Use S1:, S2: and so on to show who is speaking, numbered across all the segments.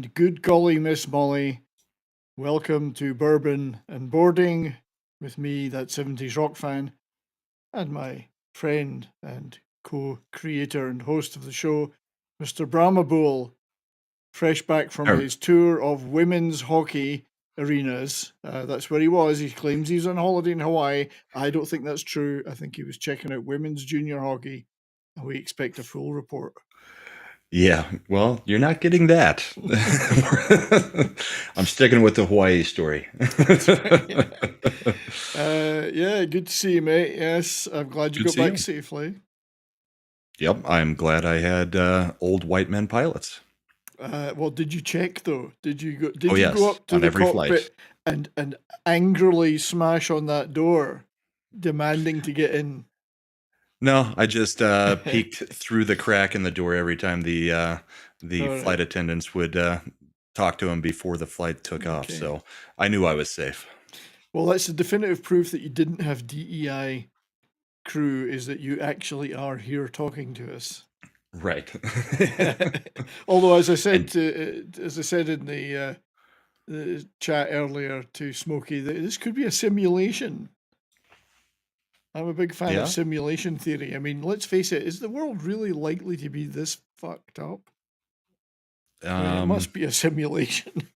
S1: Good golly, Miss Molly. Welcome to Bourbon and Boarding with me, that 70s rock fan, and my friend and co-creator and host of the show, Mr. Brahmabull, fresh back from his tour of women's hockey arenas. That's where he was. He claims he's on holiday in Hawaii. I don't think that's true. I think he was checking out women's junior hockey, and we expect a full report.
S2: Yeah, well, you're not getting that. I'm sticking with the Hawaii story.
S1: Yeah, good to see you, mate. Yes, I'm glad you
S2: Good to
S1: got
S2: see
S1: back
S2: you.
S1: safely.
S2: Yep, I'm glad I had old white men pilots.
S1: Well, did you check though? Did you go?
S2: Oh,
S1: Did you go
S2: yes,
S1: up to
S2: on
S1: the
S2: every flight.
S1: cockpit and angrily smash on that door, demanding to get in?
S2: No, I just peeked through the crack in the door every time the
S1: All
S2: flight
S1: right.
S2: attendants would talk to him before the flight took off.
S1: Okay.
S2: So I knew I was safe.
S1: Well, that's the definitive proof that you didn't have DEI crew, is that you actually are here talking to us.
S2: Right.
S1: Although, as I said,
S2: And
S1: in the chat earlier to Smokey, that this could be a simulation. I'm a big fan of
S2: yeah,
S1: simulation theory. I mean, let's face it, is the world really likely to be this fucked up? I mean, it must be a simulation.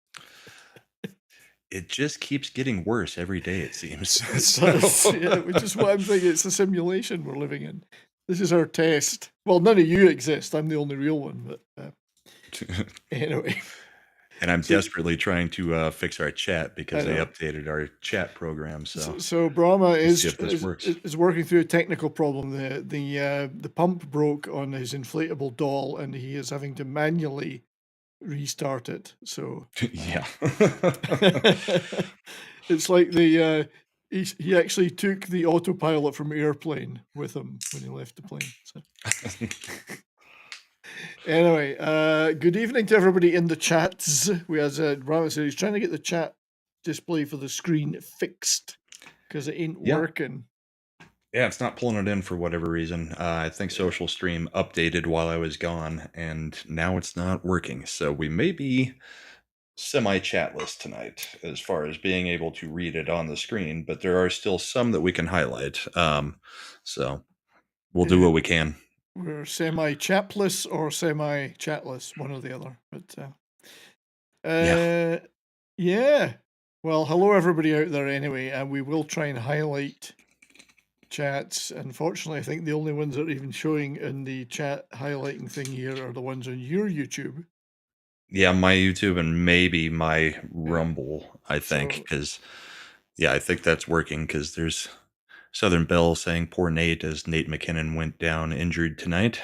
S2: it just keeps getting worse every day, it seems.
S1: It does, yeah, which is what I'm thinking. It's a simulation we're living in. This is our test. Well, none of you exist. I'm the only real one, but anyway.
S2: And I'm desperately trying to fix our chat because they
S1: know.
S2: updated our chat program.
S1: So Brahma
S2: Let's see
S1: is
S2: if this works.
S1: working through a technical problem. The pump broke on his inflatable doll, and he is having to manually restart it. So
S2: Yeah.
S1: it's like he actually took the autopilot from Airplane with him when he left the plane. So. Anyway, good evening to everybody in the chats. We as Brahma said, he's trying to get the chat display for the screen fixed because it ain't working.
S2: Yeah, it's not pulling it in for whatever reason. I think Social Stream updated while I was gone, and now it's not working. So we may be semi-chatless tonight as far as being able to read it on the screen, but there are still some that we can highlight. So we'll do what we can.
S1: We're semi-chapless or semi-chatless, one or the other. But yeah. Well, hello everybody out there anyway, and we will try and highlight chats. Unfortunately, I think the only ones that are even showing in the chat highlighting thing here are the ones on your YouTube.
S2: Yeah, my YouTube and maybe my Rumble, I think, because I think that's working because there's Southern Belle saying poor Nate as Nate McKinnon went down injured tonight.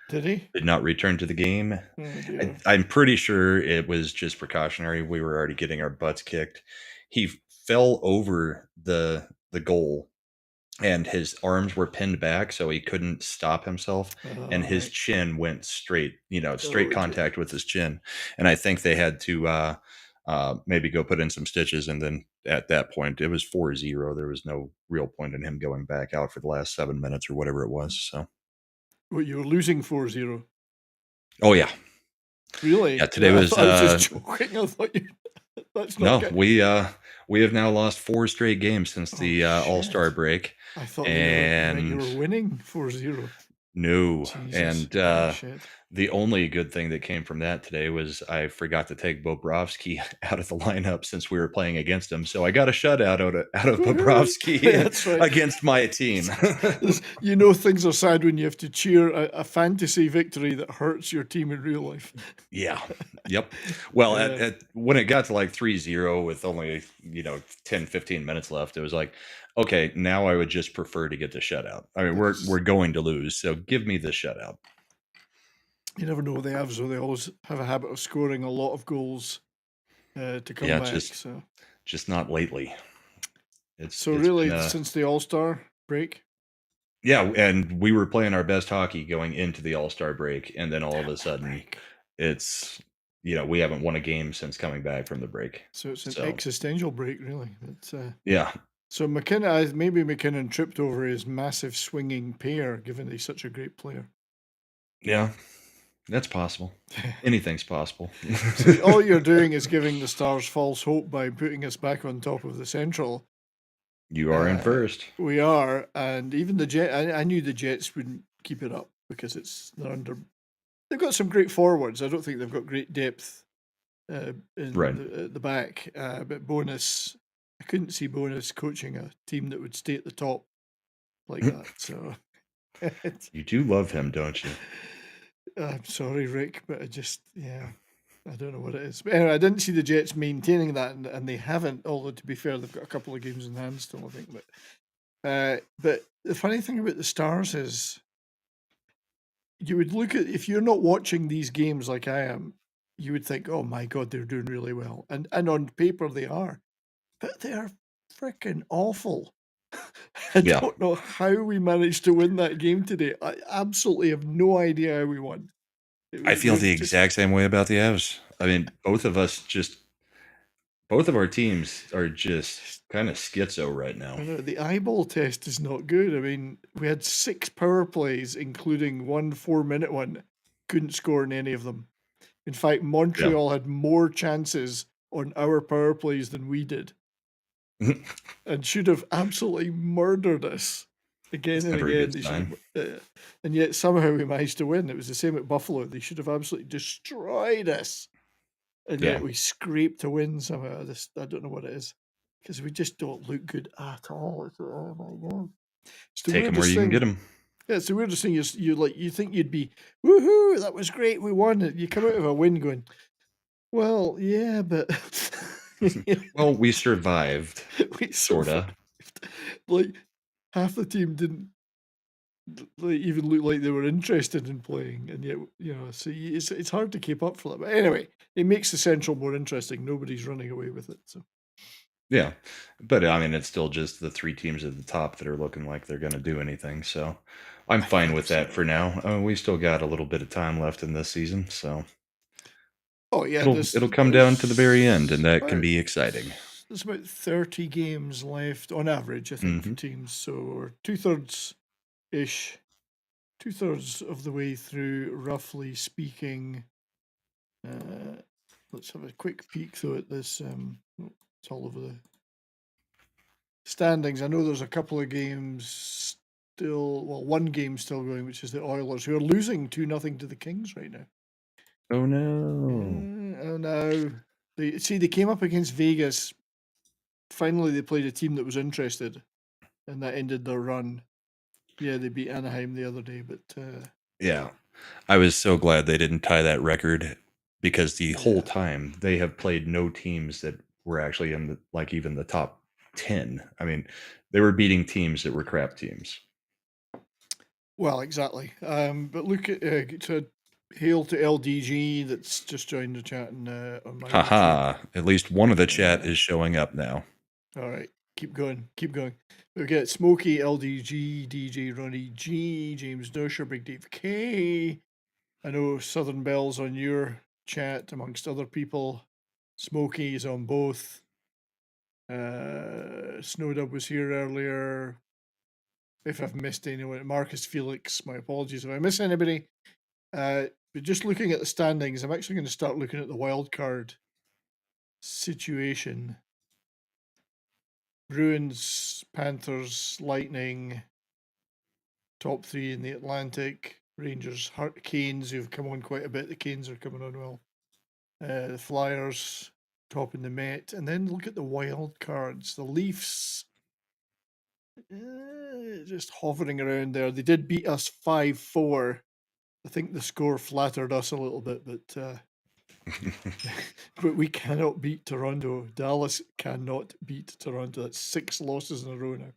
S1: Did he?
S2: Did not return to the game.
S1: Oh,
S2: I'm pretty sure it was just precautionary. We were already getting our butts kicked. He fell over the goal and his arms were pinned back so he couldn't stop himself, and his chin went straight, straight contact with his chin. And I think they had to maybe go put in some stitches, and then at that point it was 4-0. There was no real point in him going back out for the last 7 minutes or whatever it was. So
S1: well, you were losing 4-0.
S2: Oh yeah.
S1: Really?
S2: Yeah, today was
S1: I was just joking. I thought you that's not
S2: no, we have now lost 4 straight games since the All-Star break.
S1: I thought
S2: and
S1: you were winning 4-0.
S2: No.
S1: Jesus.
S2: And the only good thing that came from that today was I forgot to take Bobrovsky out of the lineup since we were playing against him. So I got a shutout out of Bobrovsky against my team.
S1: You know things are sad when you have to cheer a fantasy victory that hurts your team in real life.
S2: Yeah. Yep. Well, when it got to like 3-0 with only, 10, 15 minutes left, it was like, okay, now I would just prefer to get the shutout. I mean, we're going to lose, so give me the shutout.
S1: You never know with the Avs, so they always have a habit of scoring a lot of goals to come back.
S2: Just not lately.
S1: It's really been, since the All-Star break?
S2: Yeah, and we were playing our best hockey going into the All-Star break, and then all of a sudden it's, we haven't won a game since coming back from the break.
S1: So it's an existential break, really. It's,
S2: yeah.
S1: So McKinnon tripped over his massive swinging pair, given he's such a great player.
S2: Yeah. That's possible. Anything's possible.
S1: See, all you're doing is giving the Stars false hope by putting us back on top of the Central.
S2: You are in first.
S1: We are, and even the Jet. I knew the Jets wouldn't keep it up because they're under. They've got some great forwards. I don't think they've got great depth in
S2: Right.
S1: the back. But Bonus, I couldn't see Bonus coaching a team that would stay at the top like that. So
S2: You do love him, don't you?
S1: I'm sorry, Rick, but I don't know what it is. But anyway, I didn't see the Jets maintaining that, and they haven't. Although to be fair, they've got a couple of games in hand still, I think. But the funny thing about the Stars is, you would look at, if you're not watching these games like I am, you would think, oh my God, they're doing really well. And on paper they are. But they are freaking awful. I
S2: Yeah.
S1: don't know how we managed to win that game today. I absolutely have no idea how we won.
S2: I feel
S1: We're
S2: the
S1: just,
S2: exact same way about the Avs. I mean, both of our teams are just kind of schizo right now.
S1: I know the eyeball test is not good. I mean, we had 6 power plays, including one 4-minute one. Couldn't score in any of them. In fact, Montreal had more chances on our power plays than we did, and should have absolutely murdered us again
S2: It's
S1: and
S2: never a
S1: again.
S2: good
S1: They should
S2: sign.
S1: have, and yet somehow we managed to win. It was the same at Buffalo. They should have absolutely destroyed us, and
S2: Yeah.
S1: yet we scraped to win somehow. I don't know what it is, because we just don't look good at all. Oh my God. It's the
S2: Take him where
S1: weirdest
S2: you can get
S1: thing.
S2: him.
S1: Yeah, it's the weirdest thing. You think you'd be, woohoo, that was great, we won. You come out of a win going, well, yeah, but
S2: Well, we survived,
S1: we
S2: sorta.
S1: survived. Like, half the team didn't even look like they were interested in playing, and yet so it's hard to keep up for that. But anyway, it makes the Central more interesting. Nobody's running away with it. So
S2: Yeah. But I mean, it's still just the 3 teams at the top that are looking like they're going to do anything. So I'm
S1: I
S2: fine
S1: think
S2: with that
S1: so.
S2: for now. We still got a little bit of time left in this season, so
S1: Oh yeah,
S2: it'll come down to the very end, and that can be exciting.
S1: there's about 30 games left on average, I think, for
S2: Hmm.
S1: teams. So we're 2/3 ish, 2/3 of the way through, roughly speaking. Let's have a quick peek though at this. It's all over the standings. I know there's a couple of games still. Well, one game still going, which is the Oilers, who are losing 2-0 to the Kings right now.
S2: Oh no.
S1: Oh no! They came up against Vegas. Finally, they played a team that was interested, and that ended their run. Yeah, they beat Anaheim the other day, but
S2: Yeah. I was so glad they didn't tie that record, because the whole
S1: yeah.
S2: time they have played no teams that were actually in the, like, even the top 10. I mean, they were beating teams that were crap teams.
S1: Well, exactly. But look at to hail to LDG that's just joined the chat on my YouTube.
S2: Haha. At least one of the chat
S1: Uh,
S2: is showing up now.
S1: all right, keep going, keep going. We get Smokey, LDG, DJ Ronnie G, James Dusher, Big Dave K. I know Southern Bell's on your chat amongst other people. Smokey is on both. Snowdub was here earlier. If I've missed anyone, Marcus Felix, my apologies if I miss anybody. But just looking at the standings, I'm actually going to start looking at the wild card situation. Bruins, Panthers, Lightning, top 3 in the Atlantic. Rangers, Canes, who've come on quite a bit. The Canes are coming on well. The Flyers, top in the Met. And then look at the wild cards. The Leafs, just hovering around there. They did beat us 5-4. I think the score flattered us a little bit, but but we cannot beat Toronto. Dallas cannot beat Toronto. That's 6 losses in a row now.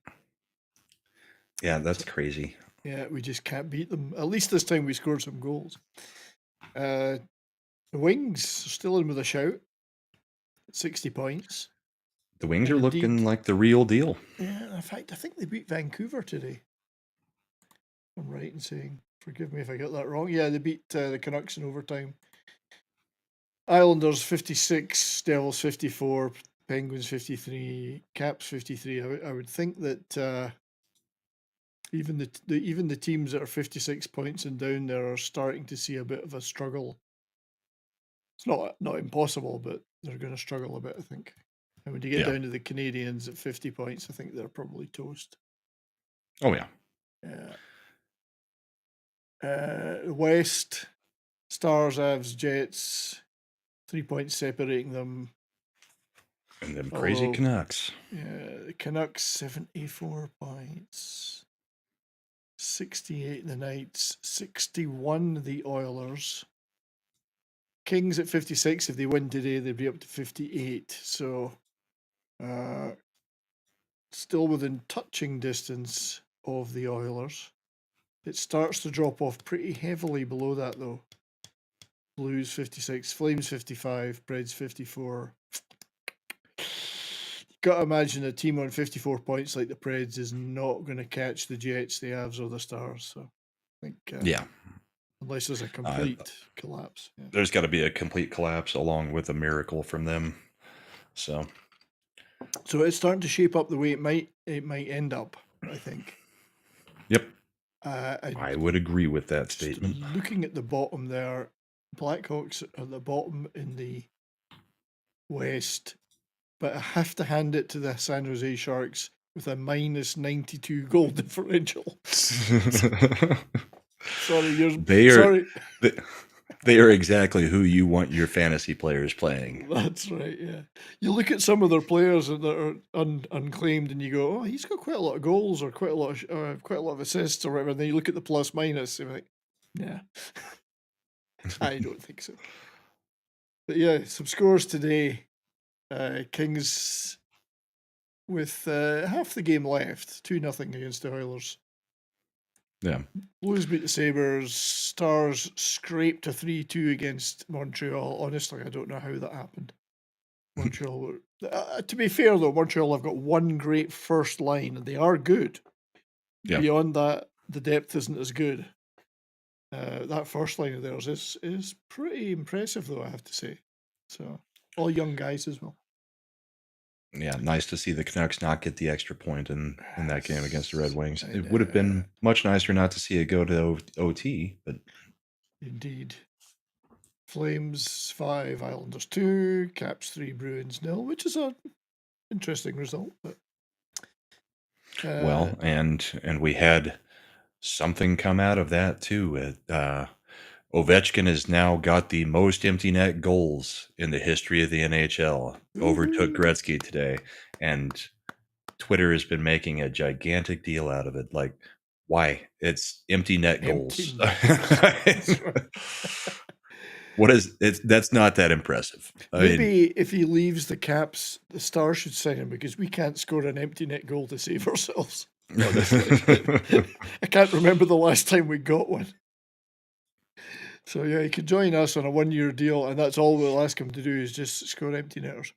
S2: Yeah, that's
S1: So,
S2: crazy.
S1: yeah, we just can't beat them. At least this time we scored some goals. The Wings are still in with a shout. 60 points.
S2: The Wings
S1: And
S2: are
S1: indeed,
S2: looking like the real deal.
S1: yeah, in fact, I think they beat Vancouver today. I'm right in saying. Forgive me if I got that wrong. Yeah, they beat the Canucks in overtime. Islanders 56, Devils 54, Penguins 53, Caps 53. I would think that Even the teams that are 56 points and down there are starting to see a bit of a struggle. It's not impossible, but they're going to struggle a bit, I think. And when you get down to the Canadians at 50 points, I think they're probably toast.
S2: Oh, yeah.
S1: West, Stars, Avs, Jets, 3 points separating them.
S2: And them crazy Canucks.
S1: Yeah, the Canucks, 74 points. 68 the Knights, 61 the Oilers. Kings at 56. If they win today, they'd be up to 58. So, still within touching distance of the Oilers. It starts to drop off pretty heavily below that, though. Blues 56, Flames 55, Preds 54. Got to imagine a team on 54 points like the Preds is not going to catch the Jets, the Avs, or the Stars. So, I think, unless there's a complete collapse. Yeah.
S2: There's got to be a complete collapse along with a miracle from them. So
S1: it's starting to shape up the way it might end up, I think.
S2: Yep. I would agree with that statement.
S1: Looking at the bottom there, Blackhawks are the bottom in the West, but I have to hand it to the San Jose Sharks with a minus 92 goal differential.
S2: They are exactly who you want your fantasy players playing.
S1: That's right, yeah. You look at some of their players that are unclaimed, and you go, "Oh, he's got quite a lot of goals or quite a lot of assists or whatever." And then you look at the plus minus, and you're like, "Yeah, I don't think so." But yeah, some scores today. Kings with half the game left, 2-0 against the Oilers.
S2: Yeah.
S1: Blues beat the Sabres. Stars scraped a 3-2 against Montreal. Honestly, I don't know how that happened. Montreal. To be fair, though, Montreal have got one great first line, and they are good. Yeah. Beyond that, the depth isn't as good. That first line of theirs is pretty impressive, though, I have to say. So, all young guys as well.
S2: Yeah, nice to see the Canucks not get the extra point in that game against the Red Wings. It would have been much nicer not to see it go to OT, but
S1: indeed. Flames 5, Islanders 2, Caps 3, Bruins 0, which is an interesting result. But
S2: well, and we had something come out of that too. Ovechkin has now got the most empty net goals in the history of the NHL. Overtook Gretzky today, and Twitter has been making a gigantic deal out of it. Like, why? It's empty net goals. What is it? That's not that impressive.
S1: Maybe if he leaves the Caps, the Stars should sign him because we can't score an empty net goal to save ourselves. I can't remember the last time we got one. So yeah, he could join us on a 1-year deal, and that's all we'll ask him to do is just score empty netters.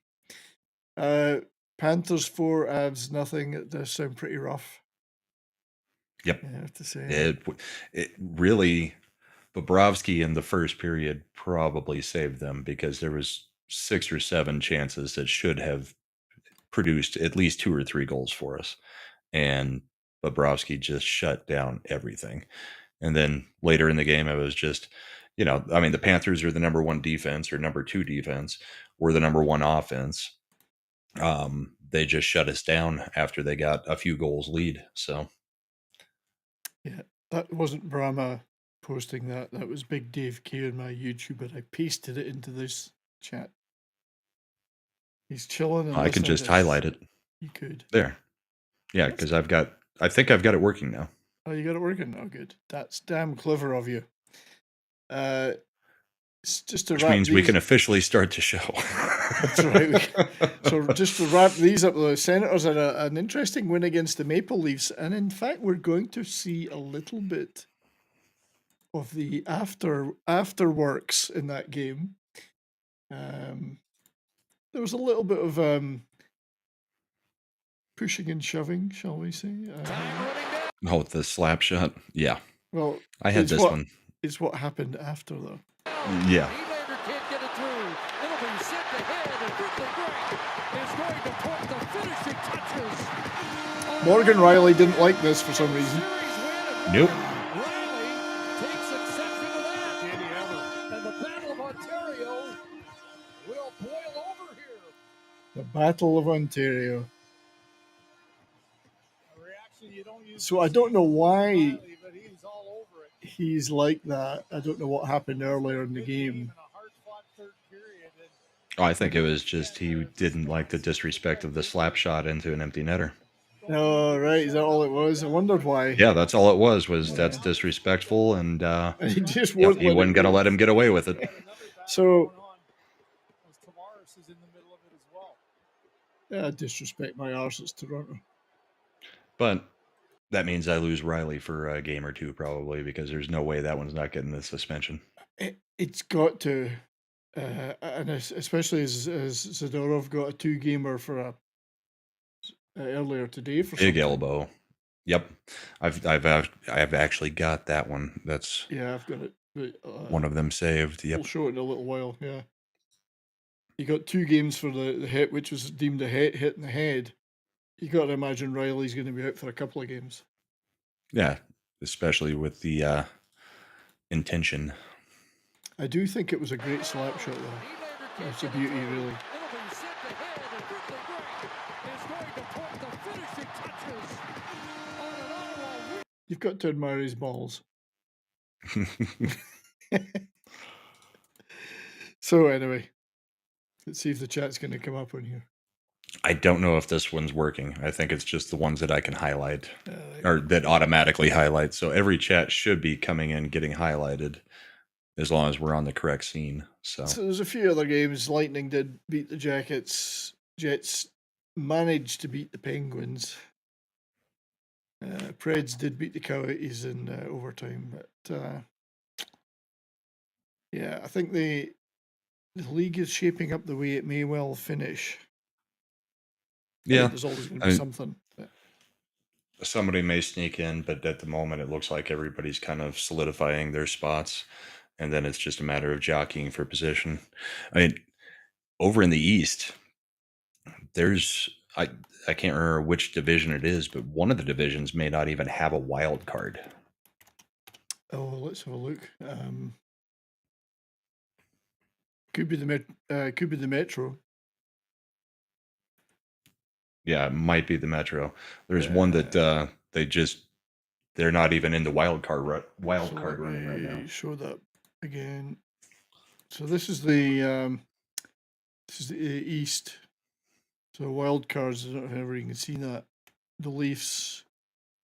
S1: Panthers 4, Avs nothing. It does sound pretty rough.
S2: Yep,
S1: I have to say
S2: it really. Bobrovsky in the first period probably saved them because there was 6 or 7 chances that should have produced at least 2 or 3 goals for us, and Bobrovsky just shut down everything. And then later in the game, it was just, the Panthers are the number 1 defense or number 2 defense. We're the number 1 offense. They just shut us down after they got a few goals lead. So,
S1: yeah, that wasn't Brahma posting that. That was Big Dave K on my YouTube, but I pasted it into this chat. He's chilling. And
S2: I can just highlight it.
S1: You could.
S2: There. Yeah, because I think I've got it working now.
S1: Oh, you got it working? Oh, good. That's damn clever of you. Just to
S2: Which means we can officially start the show.
S1: That's right. So just to wrap these up, the Senators had an interesting win against the Maple Leafs, and in fact, we're going to see a little bit of the afterworks in that game. There was a little bit of pushing and shoving, shall we say?
S2: The slap shot. Yeah.
S1: Well,
S2: I had this one.
S1: It's what happened after, though.
S2: Yeah.
S1: Morgan Riley didn't like this for some reason.
S2: Nope.
S3: Riley takes exception to that. Did he ever? And the Battle of Ontario will boil over here.
S1: The Battle of Ontario.
S3: A reaction you don't use.
S1: So I don't know why
S3: Riley, but he's all over it.
S1: he's like that. I don't know what happened earlier in the game.
S2: Oh, I think it was just he didn't like the disrespect of the slap shot into an empty netter.
S1: Oh, right. Is that all it was? I wondered why.
S2: Yeah, that's all it was that's disrespectful, and
S1: He just
S2: he
S1: won't let
S2: wasn't
S1: it
S2: going to
S1: go.
S2: let him get away with it.
S1: So,
S3: Tavares is in the middle of it as well.
S1: yeah, disrespect my arse. It's Toronto.
S2: But that means I lose Riley for a game or two probably, because there's no way that one's not getting the suspension.
S1: It's got to. And especially as Zadorov got a 2-gamer for a earlier today for
S2: Big
S1: something.
S2: elbow. Yep, I've actually got that one. That's
S1: I've got it. But,
S2: one of them saved. Yep.
S1: We'll show it in a little while. Yeah, you got 2 games for the hit, which was deemed a hit in the head. You got to imagine Riley's going to be out for a couple of games.
S2: Yeah, especially with the intention.
S1: I do think it was a great slap shot though. It's a beauty, really. You've got to admire his balls. So anyway, let's see if the chat's going to come up on here.
S2: I don't know if this one's working. I think it's just the ones that I can highlight or that automatically highlight. So every chat should be coming in, getting highlighted, as long as we're on the correct scene. So
S1: there's a few other games. Lightning did beat the Jackets. Jets managed to beat the Penguins. Preds did beat the Coyotes in overtime, but yeah, I think the league is shaping up the way it may well finish.
S2: Yeah,
S1: there's always going to be something. But
S2: somebody may sneak in, but at the moment it looks like everybody's kind of solidifying their spots, and then it's just a matter of jockeying for position. I mean, over in the East, there's I can't remember which division it is, but one of the divisions may not even have a wild card.
S1: Oh, let's have a look. Could be the Metro.
S2: Yeah, it might be the Metro. There's one that they're not even in the wild card running right now.
S1: Show that again. So this is the East. So wild cards. I don't know if you can see that. The Leafs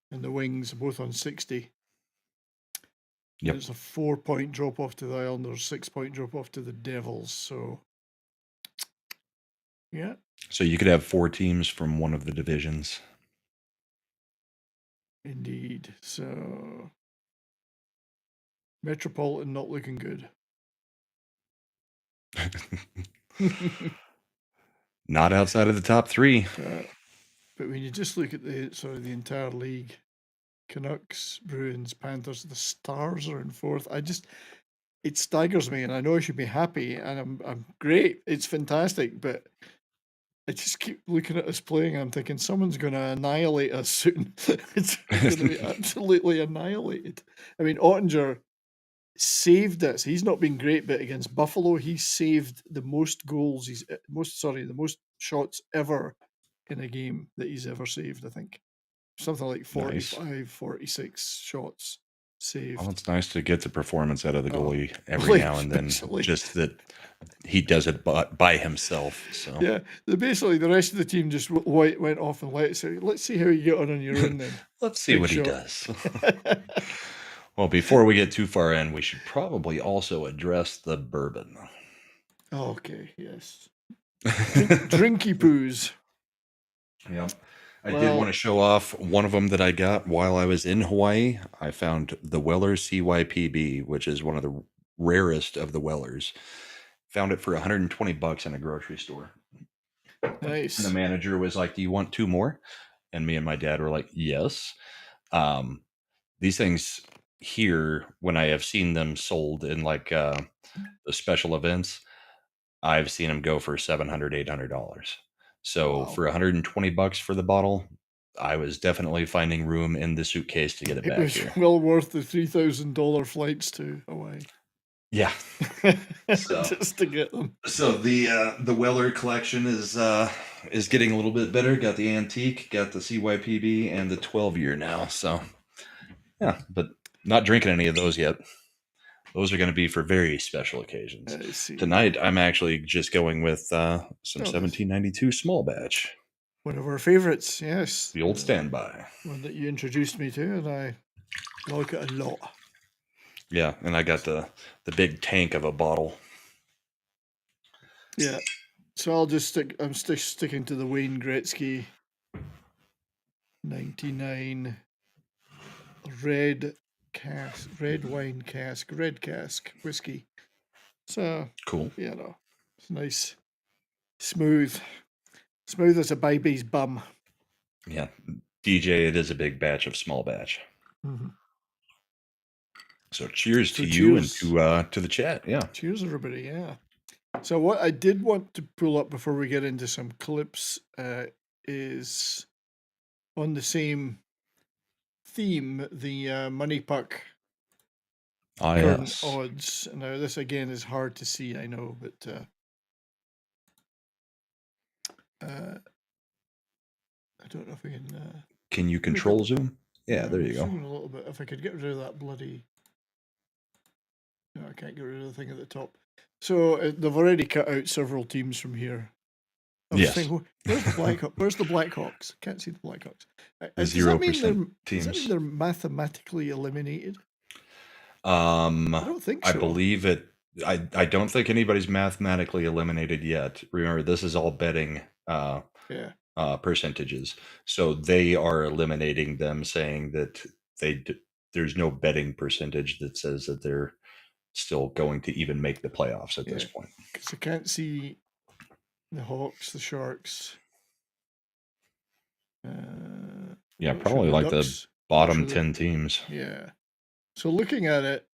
S1: and the Wings are both on 60.
S2: Yep.
S1: It's a 4-point drop off to the Islanders, 6-point drop off to the Devils. So yeah.
S2: So you could have 4 teams from one of the divisions.
S1: Indeed. So Metropolitan not looking good.
S2: Not outside of the top 3.
S1: But when you just look at the entire league, Canucks, Bruins, Panthers, the Stars are in 4th. It staggers me, and I know I should be happy, and I'm great. It's fantastic, but I just keep looking at us playing, and I'm thinking someone's going to annihilate us soon. It's going to be absolutely annihilated. I mean, Ottinger saved us. He's not been great, but against Buffalo, he saved the most goals. The most shots ever in a game that he's ever saved. I think something like 45, nice. 46 shots saved.
S2: Well, it's nice to get the performance out of the goalie every now and then. Just that he does it by himself. So
S1: yeah, basically the rest of the team just went off and let's see how you get on your own then.
S2: Let's see what he does. Well, before we get too far in, we should probably also address the bourbon.
S1: Okay, yes. Drinky poos.
S2: Yeah. I did want to show off one of them that I got while I was in Hawaii. I found the Weller CYPB, which is one of the rarest of the Wellers. Found it for $120 in a grocery store.
S1: Nice.
S2: And the manager was like, "Do you want 2 more?" And me and my dad were like, "Yes." These things here, when I have seen them sold in like the special events, I've seen them go for $700, $800. So for $120 for the bottle, I was definitely finding room in the suitcase to get it
S1: It
S2: back
S1: was
S2: here.
S1: well worth the $3,000 flights to Hawaii.
S2: Yeah. So-
S1: just to get them.
S2: So the Weller collection is getting a little bit better. Got the antique, got the CYPB, and the 12-year now. So yeah, but not drinking any of those yet. Those are going to be for very special occasions.
S1: I see.
S2: Tonight, I'm actually just going with some
S1: this-
S2: 1792 small batch,
S1: One of our favorites, yes.
S2: the old standby.
S1: One that you introduced me to, and I like it a lot.
S2: Yeah, and I got the big tank of a bottle.
S1: Yeah. So I'll just stick. I'm sticking to the Wayne Gretzky 99 red wine cask, red cask whiskey. So
S2: Cool.
S1: you know, it's nice, smooth as a baby's bum.
S2: Yeah, DJ, it is a big batch of small batch.
S1: Mm-hmm.
S2: So cheers to you and to the chat. Yeah.
S1: Cheers, everybody. Yeah. So what I did want to pull up before we get into some clips is on the same theme, the Money Puck current
S2: Yes.
S1: odds. Now this again is hard to see, I know, but I don't know if we can.
S2: Can you control zoom? Yeah, there you go.
S1: Zoom a little bit. If I could get rid of that bloody. No, I can't get rid of the thing at the top. So they've already cut out several teams from here.
S2: Yes.
S1: Where's the Blackhawks? Where's the Blackhawks? Can't see the Blackhawks.
S2: The
S1: Does that mean
S2: 0%
S1: Does that
S2: teams.
S1: mean they're mathematically eliminated?
S2: I
S1: don't think so.
S2: I believe it. I don't think anybody's mathematically eliminated yet. Remember, this is all betting percentages. So they are eliminating them, saying that there's no betting percentage that says that they're still going to even make the playoffs at this point.
S1: Because I can't see the Hawks, the Sharks.
S2: Probably like the
S1: Ducks.
S2: bottom 10 teams.
S1: Yeah. So looking at it,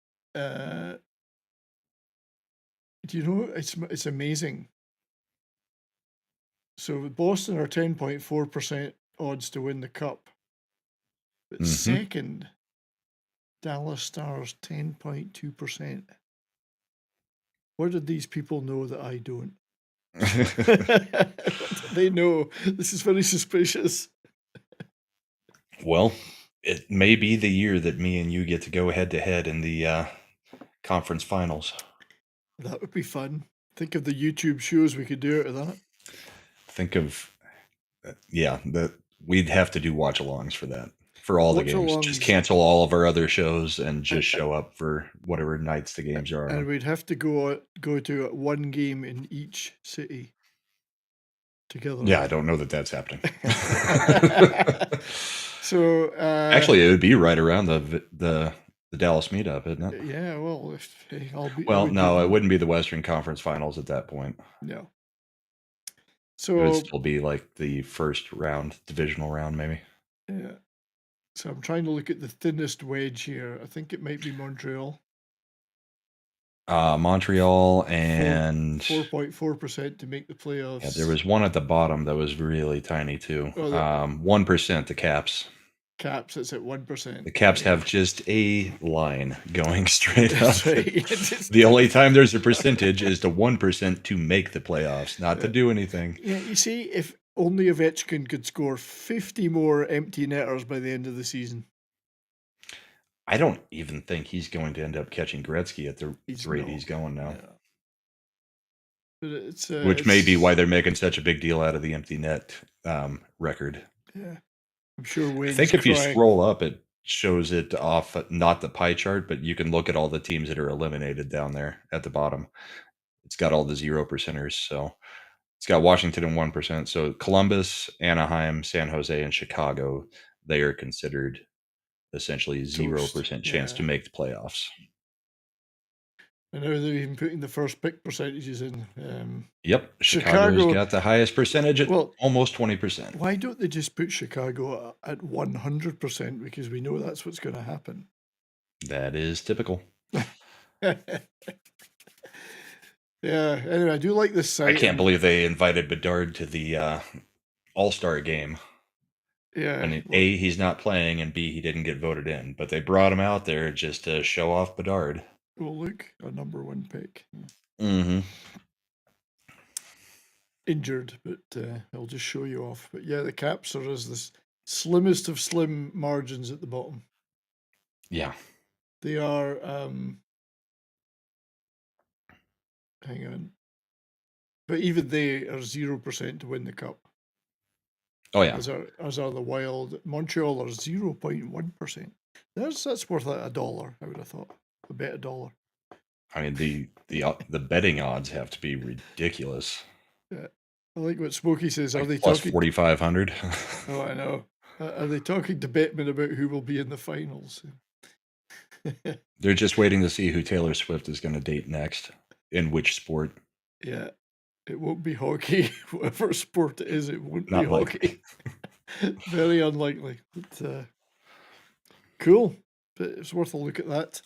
S1: do you know, it's amazing. So Boston are 10.4% odds to win the cup. But second, Dallas Stars 10.2%. What did these people know that I don't? They know this is very suspicious.
S2: Well, it may be the year that me and you get to go head to head in the conference finals.
S1: That would be fun. Think of the YouTube shows we could do out of that.
S2: Think of, that we'd have to do watch-alongs for that. For all the games. Just cancel all of our other shows and just show up for whatever nights the games are.
S1: And we'd have to go to one game in each city together.
S2: Yeah, I don't know that that's happening.
S1: So
S2: actually, it would be right around the Dallas meetup, isn't it?
S1: Yeah, well,
S2: it wouldn't be the Western Conference Finals at that point.
S1: No. So
S2: it would still be like the first round, divisional round, maybe.
S1: Yeah. So I'm trying to look at the thinnest wedge here. I think it might be Montreal.
S2: Montreal and
S1: 4.4% to make the playoffs.
S2: Yeah, there was one at the bottom that was really tiny too. 1%, the Caps.
S1: Caps, it's at 1%.
S2: The Caps have just a line going straight up.
S1: Right.
S2: The only time there's a percentage is to 1% to make the playoffs, not to do anything.
S1: Yeah, you see, if only Ovechkin could score 50 more empty netters by the end of the season.
S2: I don't even think he's going to end up catching Gretzky at the rate he's going now.
S1: Yeah. But it's
S2: which may be why they're making such a big deal out of the empty net record.
S1: Yeah. I'm sure Wayne's
S2: I think if you scroll up, it shows it off, not the pie chart, but you can look at all the teams that are eliminated down there at the bottom. It's got all the 0%ers. So it's got Washington and 1%. So Columbus, Anaheim, San Jose, and Chicago, they are considered essentially 0% chance to make the playoffs.
S1: I know they're even putting the first pick percentages in.
S2: Yep. Chicago's got the highest percentage at almost 20%.
S1: Why don't they just put Chicago at 100%? Because we know that's what's going to happen.
S2: That is typical.
S1: Yeah. Anyway, I do like this site.
S2: I can't believe they invited Bedard to the All-Star game.
S1: Yeah.
S2: And A, he's not playing, and B, he didn't get voted in. But they brought him out there just to show off Bedard.
S1: Well, look, a number 1 pick.
S2: Mm-hmm.
S1: Injured, but I'll just show you off. But yeah, the Caps are as the slimmest of slim margins at the bottom.
S2: Yeah.
S1: They are, hang on. But even they are 0% to win the cup.
S2: Oh, yeah.
S1: As are the Wild. Montreal are 0.1%. That's worth $1, I would have thought. I bet $1.
S2: I mean, the betting odds have to be ridiculous.
S1: Yeah. I like what Smokey says.
S2: Like
S1: are they
S2: plus
S1: talking
S2: 4,500?
S1: Oh, I know. Are they talking to Bettman about who will be in the finals?
S2: They're just waiting to see who Taylor Swift is going to date next, in which sport.
S1: Yeah, it won't be hockey. Whatever sport it is, it won't
S2: Not
S1: be hockey. Very unlikely. But, cool. But it's worth a look at that.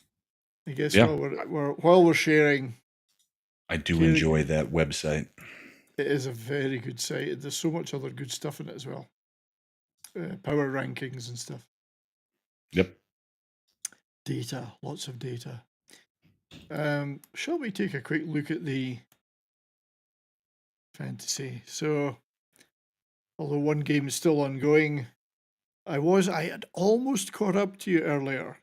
S1: I guess
S2: Yeah.
S1: while we're sharing,
S2: I do enjoy that website.
S1: it is a very good site. There's so much other good stuff in it as well. Power rankings and stuff.
S2: Yep.
S1: Data, lots of data. Shall we take a quick look at the fantasy? So, although one game is still ongoing, I had almost caught up to you earlier.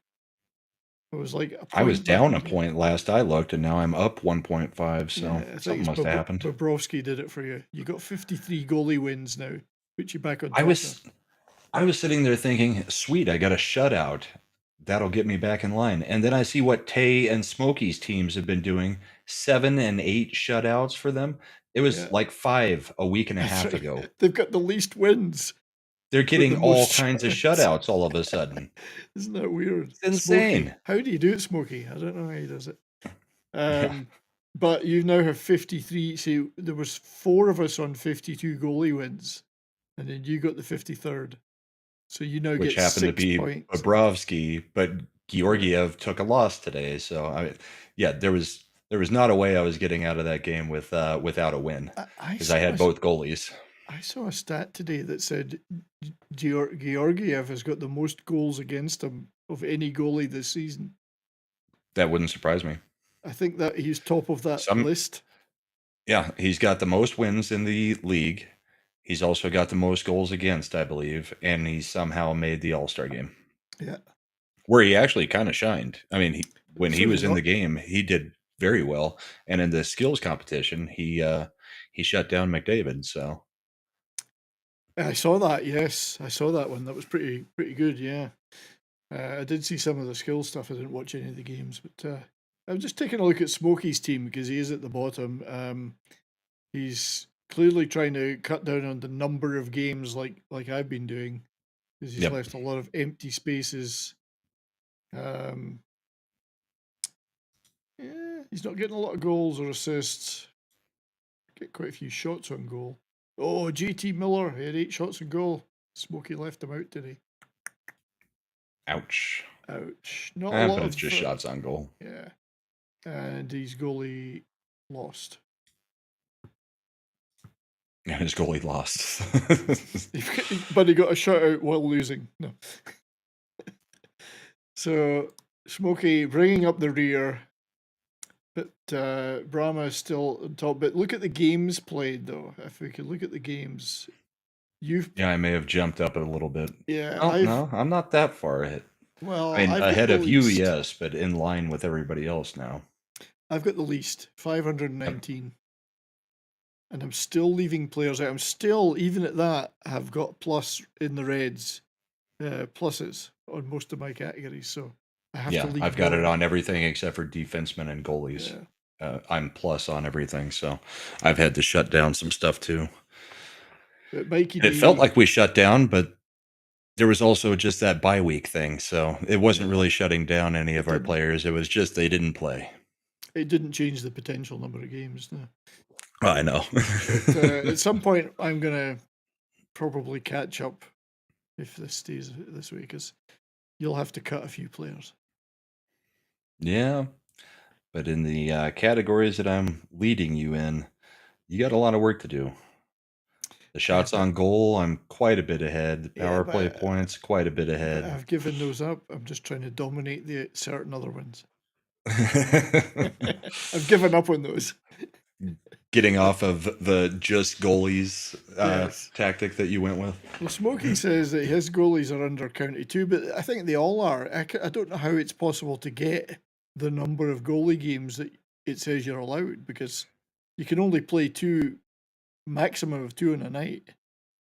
S1: I was like,
S2: I was down a point last I looked, and now I'm up 1.5. So
S1: yeah,
S2: something must have happened.
S1: Bobrovsky did it for you. You got 53 goalie wins now. Put you back on top.
S2: I was sitting there thinking, sweet, I got a shutout. That'll get me back in line. And then I see what Tay and Smokey's teams have been doing. 7 and 8 shutouts for them. It was like 5 a week and a half ago.
S1: They've got the least wins.
S2: They're getting all kinds of shutouts all of a sudden.
S1: Isn't that weird?
S2: It's insane.
S1: Smokey. How do you do it, Smokey? I don't know how he does it. But you now have 53. See, there was 4 of us on 52 goalie wins, and then you got the 53rd. So you now
S2: Which
S1: get
S2: happened
S1: 6
S2: to be
S1: points.
S2: Bobrovsky, but Georgiev took a loss today. So there was not a way I was getting out of that game without a win, because I had both goalies.
S1: I saw a stat today that said Georgiev has got the most goals against him of any goalie this season.
S2: That wouldn't surprise me.
S1: I think that he's top of that list.
S2: Yeah, he's got the most wins in the league. He's also got the most goals against, I believe, and he somehow made the All-Star game.
S1: Yeah.
S2: Where he actually kind of shined. I mean, when he was in the game, he did very well. And in the skills competition, he shut down McDavid, so...
S1: I saw that, yes. I saw that one. That was pretty good, yeah. I did see some of the skill stuff. I didn't watch any of the games, but I'm just taking a look at Smokey's team because he is at the bottom. He's clearly trying to cut down on the number of games like I've been doing because he's left a lot of empty spaces. Yeah, he's not getting a lot of goals or assists. Get quite a few shots on goal. Oh, JT Miller, he had 8 shots on goal. Smokey left him out today.
S2: Ouch.
S1: Not a lot
S2: but
S1: of
S2: it's just shots on goal.
S1: Yeah. And his goalie lost.
S2: Yeah, his goalie lost.
S1: But he got a shutout while losing. No. So, Smokey bringing up the rear. But Brahma is still on top. But look at the games played, though. If we could look at the games.
S2: Yeah, I may have jumped up a little bit.
S1: Yeah.
S2: Oh, no, I'm not that far ahead.
S1: Well,
S2: I mean, ahead of you, yes, but in line with everybody else now.
S1: I've got the least, 519. And I'm still leaving players out. I'm still, even at that, have got plus in the Reds, pluses on most of my categories. So I have to leave.
S2: I've got it on everything except for defensemen and goalies. Yeah. I'm plus on everything, so I've had to shut down some stuff too. It felt like we shut down, but there was also just that bye week thing, so it wasn't really shutting down any of our players. It was just they didn't play.
S1: It didn't change the potential number of games, no.
S2: Oh, I know.
S1: But, at some point, I'm going to probably catch up if this stays this way, because you'll have to cut a few players.
S2: Yeah, but in the categories that I'm leading you in, you got a lot of work to do. The shots on goal, I'm quite a bit ahead. The
S1: Yeah,
S2: power play
S1: but-
S2: points, quite a bit ahead.
S1: I've given those up. I'm just trying to dominate the certain other ones. I've given up on those.
S2: Getting off of the just goalies
S1: Yes.
S2: tactic that you went with.
S1: Well, Smokey says that his goalies are under county too, but I think they all are. I don't know how it's possible to get the number of goalie games that it says you're allowed, because you can only play maximum of 2 in a night.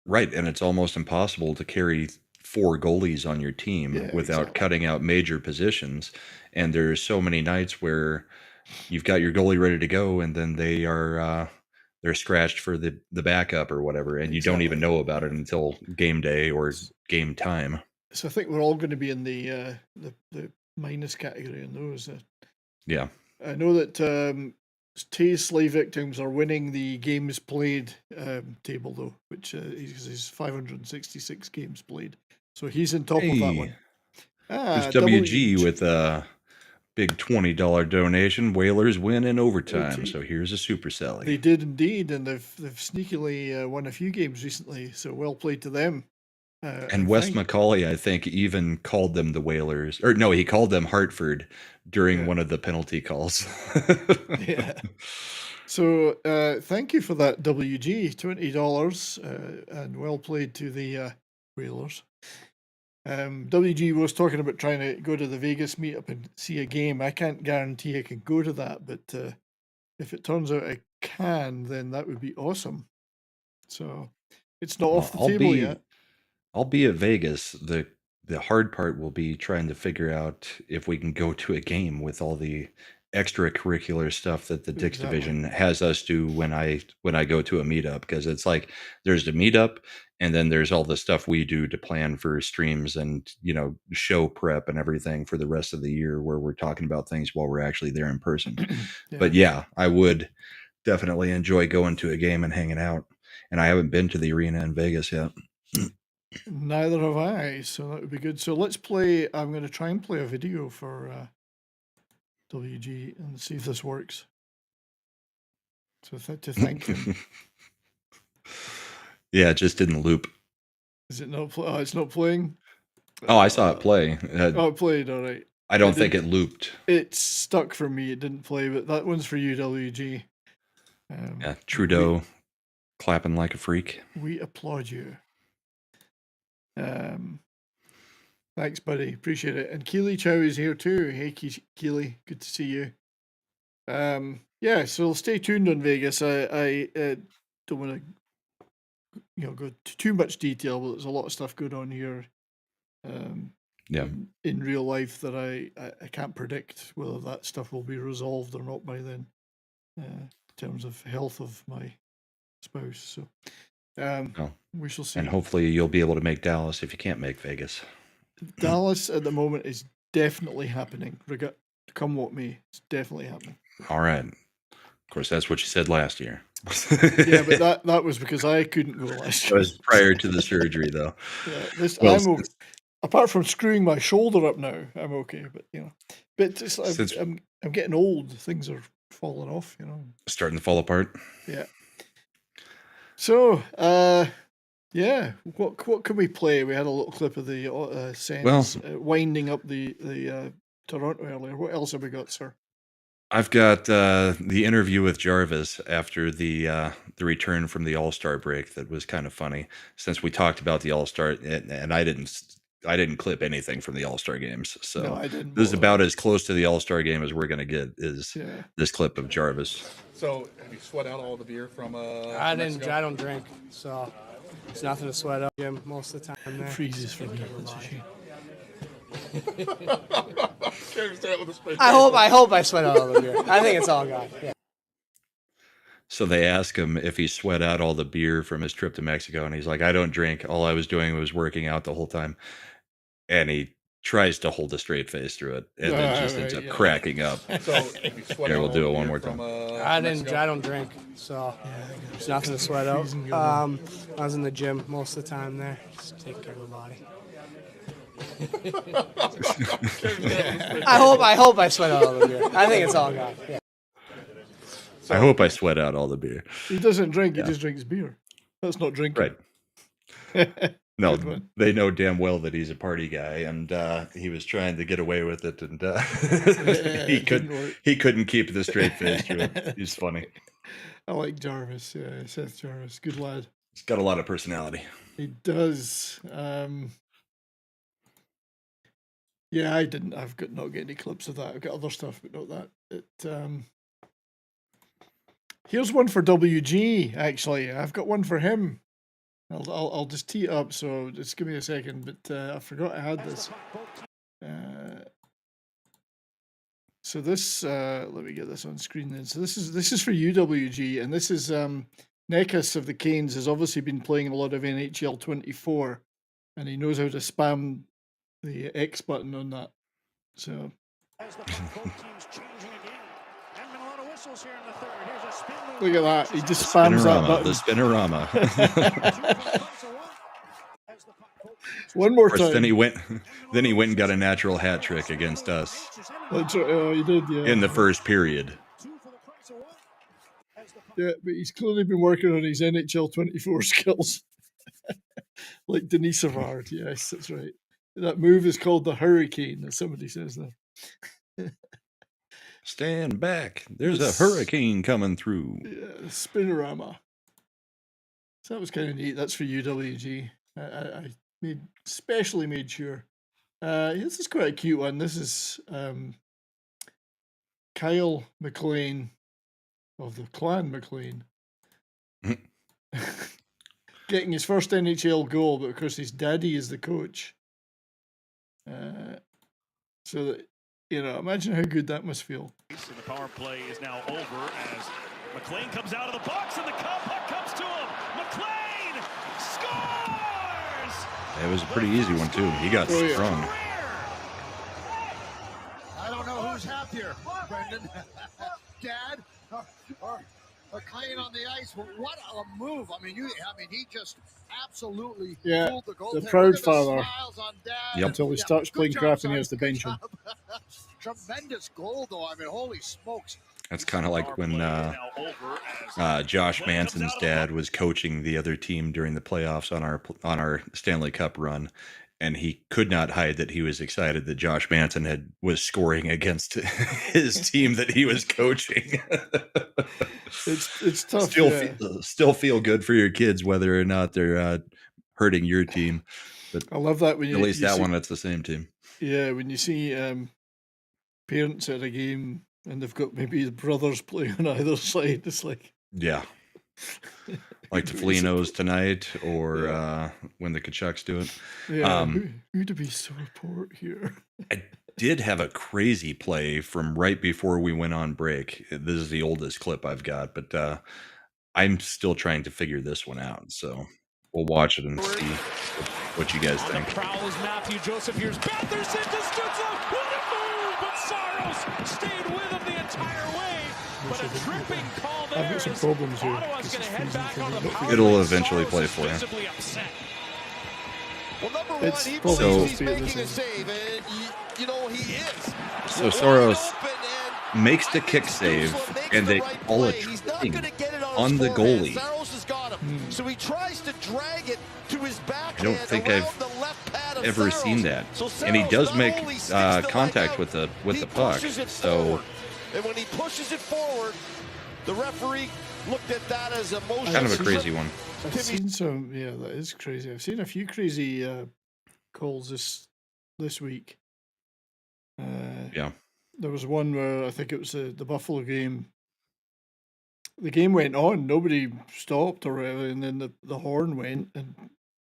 S2: Right, and it's almost impossible to carry 4 goalies on your team
S1: Yeah,
S2: without
S1: exactly.
S2: cutting out major positions. And there's so many nights where you've got your goalie ready to go, and then they're scratched for the backup or whatever, and you don't even know about it until game day or game time.
S1: So I think we're all going to be in the minus category in those.
S2: Yeah.
S1: I know that Tay's slave victims are winning the games played table though, which is 566 games played. So he's on top of that one.
S2: There's WG with a big $20 donation. Whalers win in overtime. So here's a super Sally.
S1: They did indeed, and they've sneakily won a few games recently. So well played to them.
S2: And Wes Macaulay, I think, even called them the Whalers. Or no, he called them Hartford during one of the penalty calls.
S1: Yeah. So thank you for that, WG. $20 and well played to the Whalers. WG was talking about trying to go to the Vegas meetup and see a game. I can't guarantee I can go to that, but if it turns out I can, then that would be awesome. So it's not off the table yet.
S2: I'll be at Vegas. The hard part will be trying to figure out if we can go to a game with all the extracurricular stuff that the Dix division has us do when I go to a meetup, because it's like there's the meetup and then there's all the stuff we do to plan for streams and, show prep and everything for the rest of the year, where we're talking about things while we're actually there in person. But yeah, I would definitely enjoy going to a game and hanging out. And I haven't been to the arena in Vegas yet.
S1: Neither have I, so that would be good. So let's play. I'm going to try and play a video for WG and see if this works. So to thank him.
S2: Yeah, it just didn't loop.
S1: Is it not? It's not playing.
S2: Oh, I saw it play.
S1: It played. All right.
S2: I don't think it looped.
S1: It stuck for me. It didn't play, but that one's for you, WG.
S2: Yeah, Trudeau clapping like a freak.
S1: We applaud you. Thanks, buddy. Appreciate it. And Keely Chow is here too. Hey, Keely, good to see you. Yeah, so stay tuned on Vegas. I don't want to, go to too much detail, but there's a lot of stuff going on here. In real life that I can't predict whether that stuff will be resolved or not by then, in terms of health of my spouse. So we shall see.
S2: And hopefully you'll be able to make Dallas if you can't make Vegas.
S1: Dallas at the moment is definitely happening. Come what may, it's definitely happening.
S2: All right. Of course, that's what you said last year.
S1: Yeah, but that was because I couldn't go last year.
S2: That was prior to the surgery, though.
S1: Yeah, apart from screwing my shoulder up now, I'm okay. But it's I'm getting old. Things are falling off.
S2: Starting to fall apart.
S1: Yeah. So, yeah, what can we play? We had a little clip of the Sens winding up the Toronto earlier. What else have we got, sir?
S2: I've got the interview with Jarvis after the return from the All-Star break. That was kind of funny, since we talked about the All-Star, and I didn't clip anything from the All-Star games. So
S1: no, I didn't.
S2: This is about as close to the All-Star game as we're going to get, is this clip of Jarvis.
S4: So have you sweat out all the beer from
S5: I don't drink, so it's nothing to sweat out, Jim, most of the time there.
S1: It freezes for me. That's a shame.
S5: I hope I sweat out all the beer. I think it's all gone. Yeah.
S2: So they ask him if he sweat out all the beer from his trip to Mexico, and he's like, I don't drink. All I was doing was working out the whole time. And he tries to hold a straight face through it, and then just ends up cracking up.
S4: So
S2: here, we'll do it one more time.
S5: I don't drink, so there's nothing to sweat out. I was in the gym most of the time there, just take care of the body. I hope I sweat out all the beer. I think it's all gone. Yeah.
S2: I hope I sweat out all the beer.
S1: He doesn't drink. He just drinks beer. That's not drinking.
S2: Right. No,
S1: Good one.
S2: they know damn well that he's a party guy, and he was trying to get away with it, and
S1: it didn't work.
S2: he couldn't keep the straight face to it. He's funny.
S1: I like Jarvis. Yeah, Seth Jarvis. Good lad.
S2: He's got a lot of personality.
S1: He does. Yeah, I've got not got any clips of that. I've got other stuff, but not that. Here's one for WG. Actually, I've got one for him. I'll just tee it up. So just give me a second. But I forgot I had this. So this, let me get this on screen then. So this is for UWG, and this is Nekas of the Canes has obviously been playing a lot of NHL 24, and he knows how to spam the X button on that. So look at that. He just spams that button.
S2: The spinorama.
S1: One more time.
S2: Then he went and got a natural hat trick against us.
S1: That's right. Oh, he did, yeah.
S2: In the first period.
S1: Yeah, but he's clearly been working on his NHL 24 skills. Like Denis Savard. Yes, that's right. That move is called the Hurricane, as somebody says there.
S2: Stand back. There's a hurricane coming through.
S1: Yeah, spinorama. So that was kind of neat. That's for UWG. I specially made sure. This is quite a cute one. This is Kyle McLean of the Clan McLean getting his first NHL goal, but of course his daddy is the coach. So that, imagine how good that must feel.
S6: And the power play is now over as McLean comes out of the box and the puck comes to him. McLean scores!
S2: It was a pretty easy one too. He got sprung.
S3: I don't know who's happier, Brendan. Dad or McLean on the ice. What a move! I mean, he just absolutely fooled the goaltender.
S1: The proud father.
S2: Yep.
S1: Until he starts playing crap and he has to bench him.
S3: Tremendous goal, though. I mean, holy smokes.
S2: That's kind of like when Josh Manson's dad was coaching the other team during the playoffs on our Stanley Cup run, and he could not hide that he was excited that Josh Manson was scoring against his team that he was coaching.
S1: It's tough.
S2: Still feel good for your kids whether or not they're hurting your team. But
S1: I love that when
S2: at least that one that's the same team. Yeah,
S1: when you see parents at a game and they've got maybe the brothers playing on either side, it's like
S2: like the Felinos tonight, or when the Kachucks do it.
S1: Yeah, who do we support here?
S2: I did have a crazy play from right before we went on break. This is the oldest clip I've got, but I'm still trying to figure this one out. So we'll watch it and see what you guys think.
S6: On the prowl is Matthew Joseph. Here's Batherson to Stützle. What a move! But Saros stayed with him the entire way. But a tripping call there.
S1: I've got some problems here.
S6: Ottawa's going to head back on the power.
S2: It'll eventually play for you.
S3: Well, number one,
S1: It's
S3: he
S1: probably
S3: believes he's
S1: supposed to be
S3: making a
S1: this
S3: save, and he is.
S2: So Saros makes the kick save, and they call a tripping on the goalie.
S3: So he tries to drag it to his backhand.
S2: I don't think I've ever seen that. And he does make contact with the puck. So
S3: and when he pushes it forward, the referee looked at that as a motion.
S2: Kind of a crazy one.
S1: I've seen some, that is crazy. I've seen a few crazy calls this week. There was one where I think it was the Buffalo game. The game went on, nobody stopped or whatever, and then the horn went, and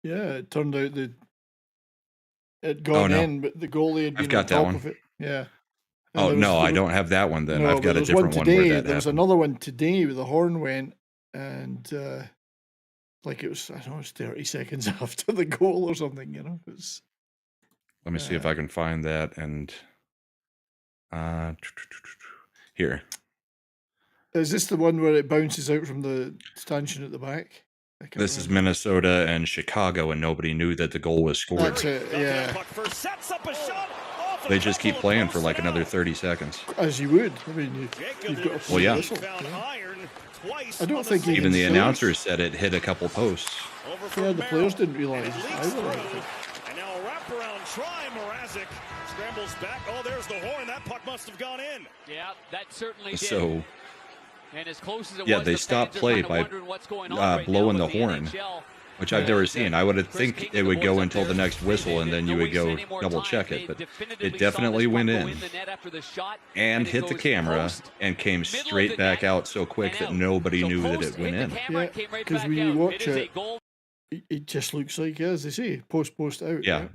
S1: it turned out that it gone in, but the goalie had been on top of it. Yeah.
S2: Oh no, I don't have that one then. I've got a different one where that
S1: There was another one today where the horn went, and like it was, I don't know, it was 30 seconds after the goal or something, It was,
S2: let me see if I can find that, and here.
S1: Is this the one where it bounces out from the stanchion at the back?
S2: This is Minnesota and Chicago, and nobody knew that the goal was scored.
S1: That's it, yeah.
S6: Puck first sets up a shot off
S2: They just keep playing for like another 30 seconds.
S1: As you would. I mean, you've got to
S2: Well, yeah.
S1: whistle. I don't think
S2: Even the
S1: players-
S2: announcers said it hit a couple posts.
S1: Yeah, the players didn't realise either. I think.
S6: And now a wraparound try. Mrazek scrambles back. Oh, there's the horn. That puck must have gone in.
S7: Yeah, that certainly did.
S2: So,
S7: and as close as it
S2: yeah,
S7: was,
S2: they
S7: the
S2: stopped
S7: fans are
S2: play
S7: kinda
S2: by
S7: wondering what's going on right
S2: blowing
S7: now
S2: the
S7: with the
S2: horn,
S7: NHL.
S2: which I've never seen. I would have think it would go until the next whistle, and then you would go double check it. But it definitely went in and hit the camera and came straight back out so quick that nobody knew that it went in.
S1: Yeah, because when you watch it just looks like, as they say, post out.
S2: Yeah.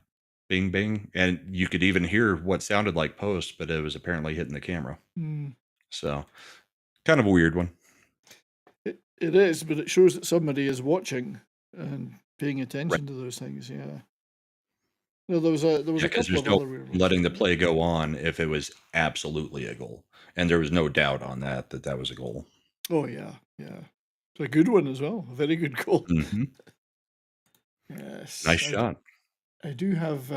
S2: Bing, bing. And you could even hear what sounded like post, but it was apparently hitting the camera. So, kind of a weird one.
S1: It is, but it shows that somebody is watching and paying attention to those things. Yeah. No, there was a
S2: Because
S1: couple
S2: there's
S1: of
S2: no
S1: other weird ones.
S2: letting the play go on if it was absolutely a goal. And there was no doubt on that was a goal.
S1: Oh yeah. It's a good one as well. A very good goal.
S2: Mm-hmm.
S1: Yes.
S2: Nice shot.
S1: I do have.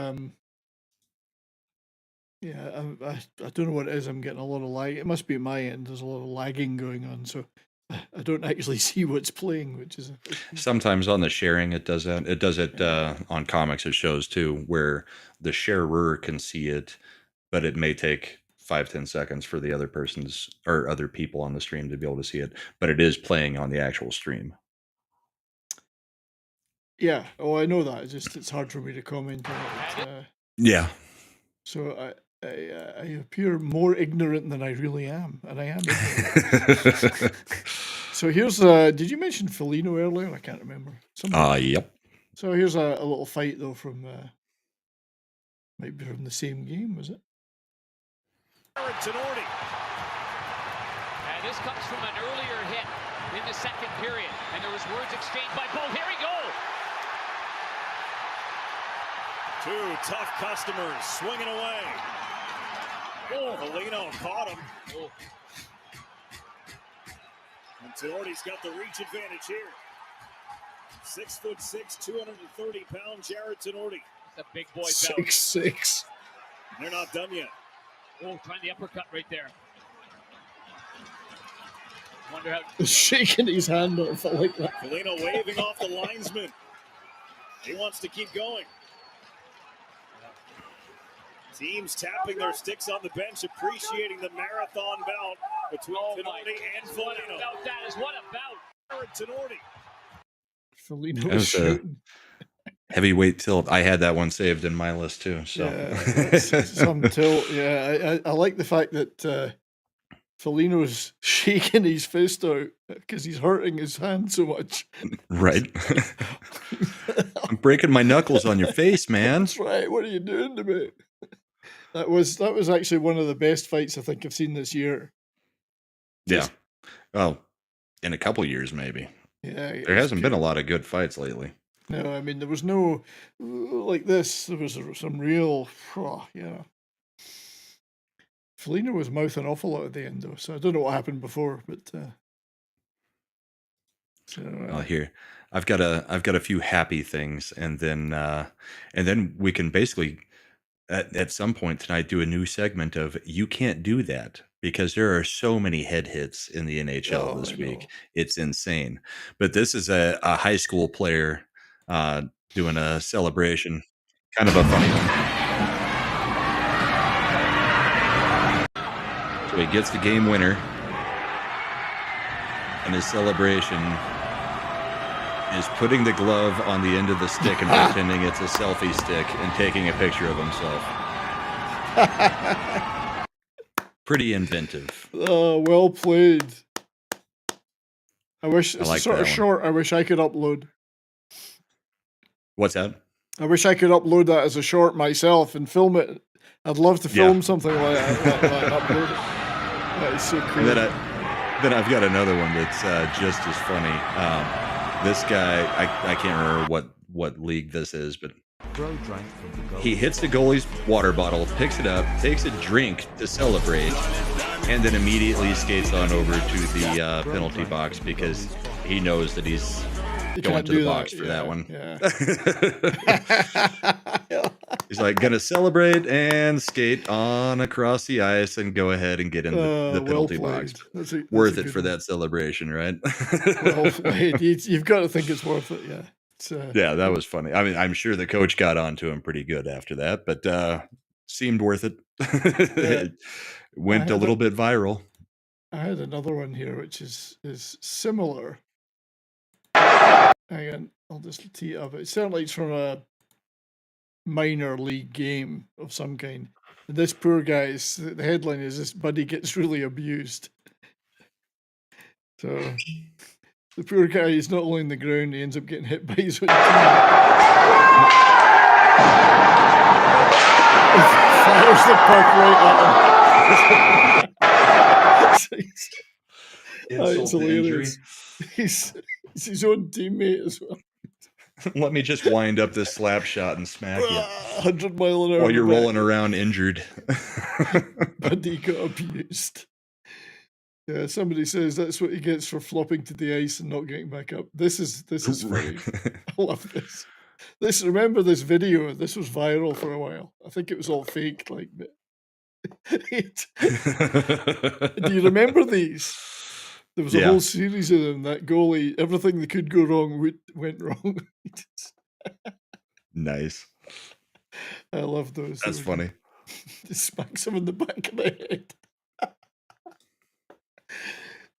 S1: Yeah, I don't know what it is. I'm getting a lot of lag. It must be at my end. There's a lot of lagging going on, so I don't actually see what's playing, which is.
S2: Sometimes on the sharing, it does that. It does it on comics. It shows too, where the sharer can see it, but it may take 5-10 seconds for the other person's or other people on the stream to be able to see it. But it is playing on the actual stream.
S1: Yeah. Oh, I know that. It's hard for me to comment on it.
S2: Yeah.
S1: So I appear more ignorant than I really am, and I am ignorant. So here's did you mention Foligno earlier? I can't remember.
S2: Yep.
S1: So here's a little fight though from might be from the same game, was it?
S7: And this comes from an earlier hit in the second period, and there was words exchanged by both. Here we go.
S6: Two tough customers swinging away. Oh, Foligno caught him. Oh. And Tenorti's got the reach advantage here. 6'6", 230-pound Jared Tenorti.
S7: That's a big boy.
S1: 6'6".
S6: They're not done yet.
S7: Oh, trying the uppercut right there. Wonder how.
S1: He's shaking his hand off like that.
S6: Foligno waving off the linesman. He wants to keep going. Teams tapping their sticks on the bench, appreciating the marathon bout between Tenorti and Foligno.
S7: What about that is what about
S6: Tenorti.
S1: Foligno
S2: That
S1: was
S2: was a
S1: shooting.
S2: heavyweight tilt. I had that one saved in my list too. So
S1: Yeah, some tilt. Yeah, I like the fact that Foligno's shaking his fist out because he's hurting his hand so much.
S2: right. I'm breaking my knuckles on your face, man.
S1: That's right. What are you doing to me? That was actually one of the best fights I think I've seen this year.
S2: Yeah. Well, in a couple years, maybe.
S1: Yeah,
S2: There hasn't been a lot of good fights lately.
S1: No, I mean there was no like this. There was some real, Foligno was mouthing an awful lot at the end though, so I don't know what happened before, but
S2: Well, here I've got a few happy things, and then we can basically at some point tonight do a new segment of You Can't Do That, because there are so many head hits in the NHL this week. It's insane. But this is a high school player doing a celebration, kind of a funny one. So he gets the game winner, and his celebration is putting the glove on the end of the stick and pretending it's a selfie stick and taking a picture of himself. Pretty inventive.
S1: Well played. I wish it's
S2: like
S1: sort
S2: that
S1: of
S2: one.
S1: short. I wish I could upload.
S2: What's that?
S1: I wish I could upload that as a short myself and film it. I'd love to film something like that and upload it. That is so cool.
S2: And then I've got another one that's just as funny. This guy, I can't remember what league this is, but he hits the goalie's water bottle, picks it up, takes a drink to celebrate, and then immediately skates on over to the penalty box because he knows that he's going to the box for that one.
S1: Yeah.
S2: He's like, gonna celebrate and skate on across the ice and go ahead and get in the penalty box.
S1: That's
S2: Worth
S1: a
S2: it
S1: good
S2: for
S1: one.
S2: that celebration, right?
S1: Well played. You've got to think it's worth it, yeah.
S2: Yeah, that was funny. I mean, I'm sure the coach got onto him pretty good after that, but seemed worth it. It went a little bit viral.
S1: I had another one here, which is similar. Hang on, I'll just tee it up. It's certainly from a minor league game of some kind. And this poor guy, the headline is this buddy gets really abused. So the poor guy is not only on the ground, he ends up getting hit by his own team. Fires the puck right at him. It's hilarious. He's his own teammate as well.
S2: Let me just wind up this slap shot and smack you
S1: 100 mile an hour
S2: while you're rolling around injured.
S1: But he got abused. Yeah, somebody says that's what he gets for flopping to the ice and not getting back up. This is funny. I love this. Remember this video? This was viral for a while. I think it was all fake. Like, do you remember these? There was a whole series of them. That goalie, everything that could go wrong went wrong.
S2: Nice.
S1: I love those.
S2: That's funny.
S1: Just smacks him in the back of the head.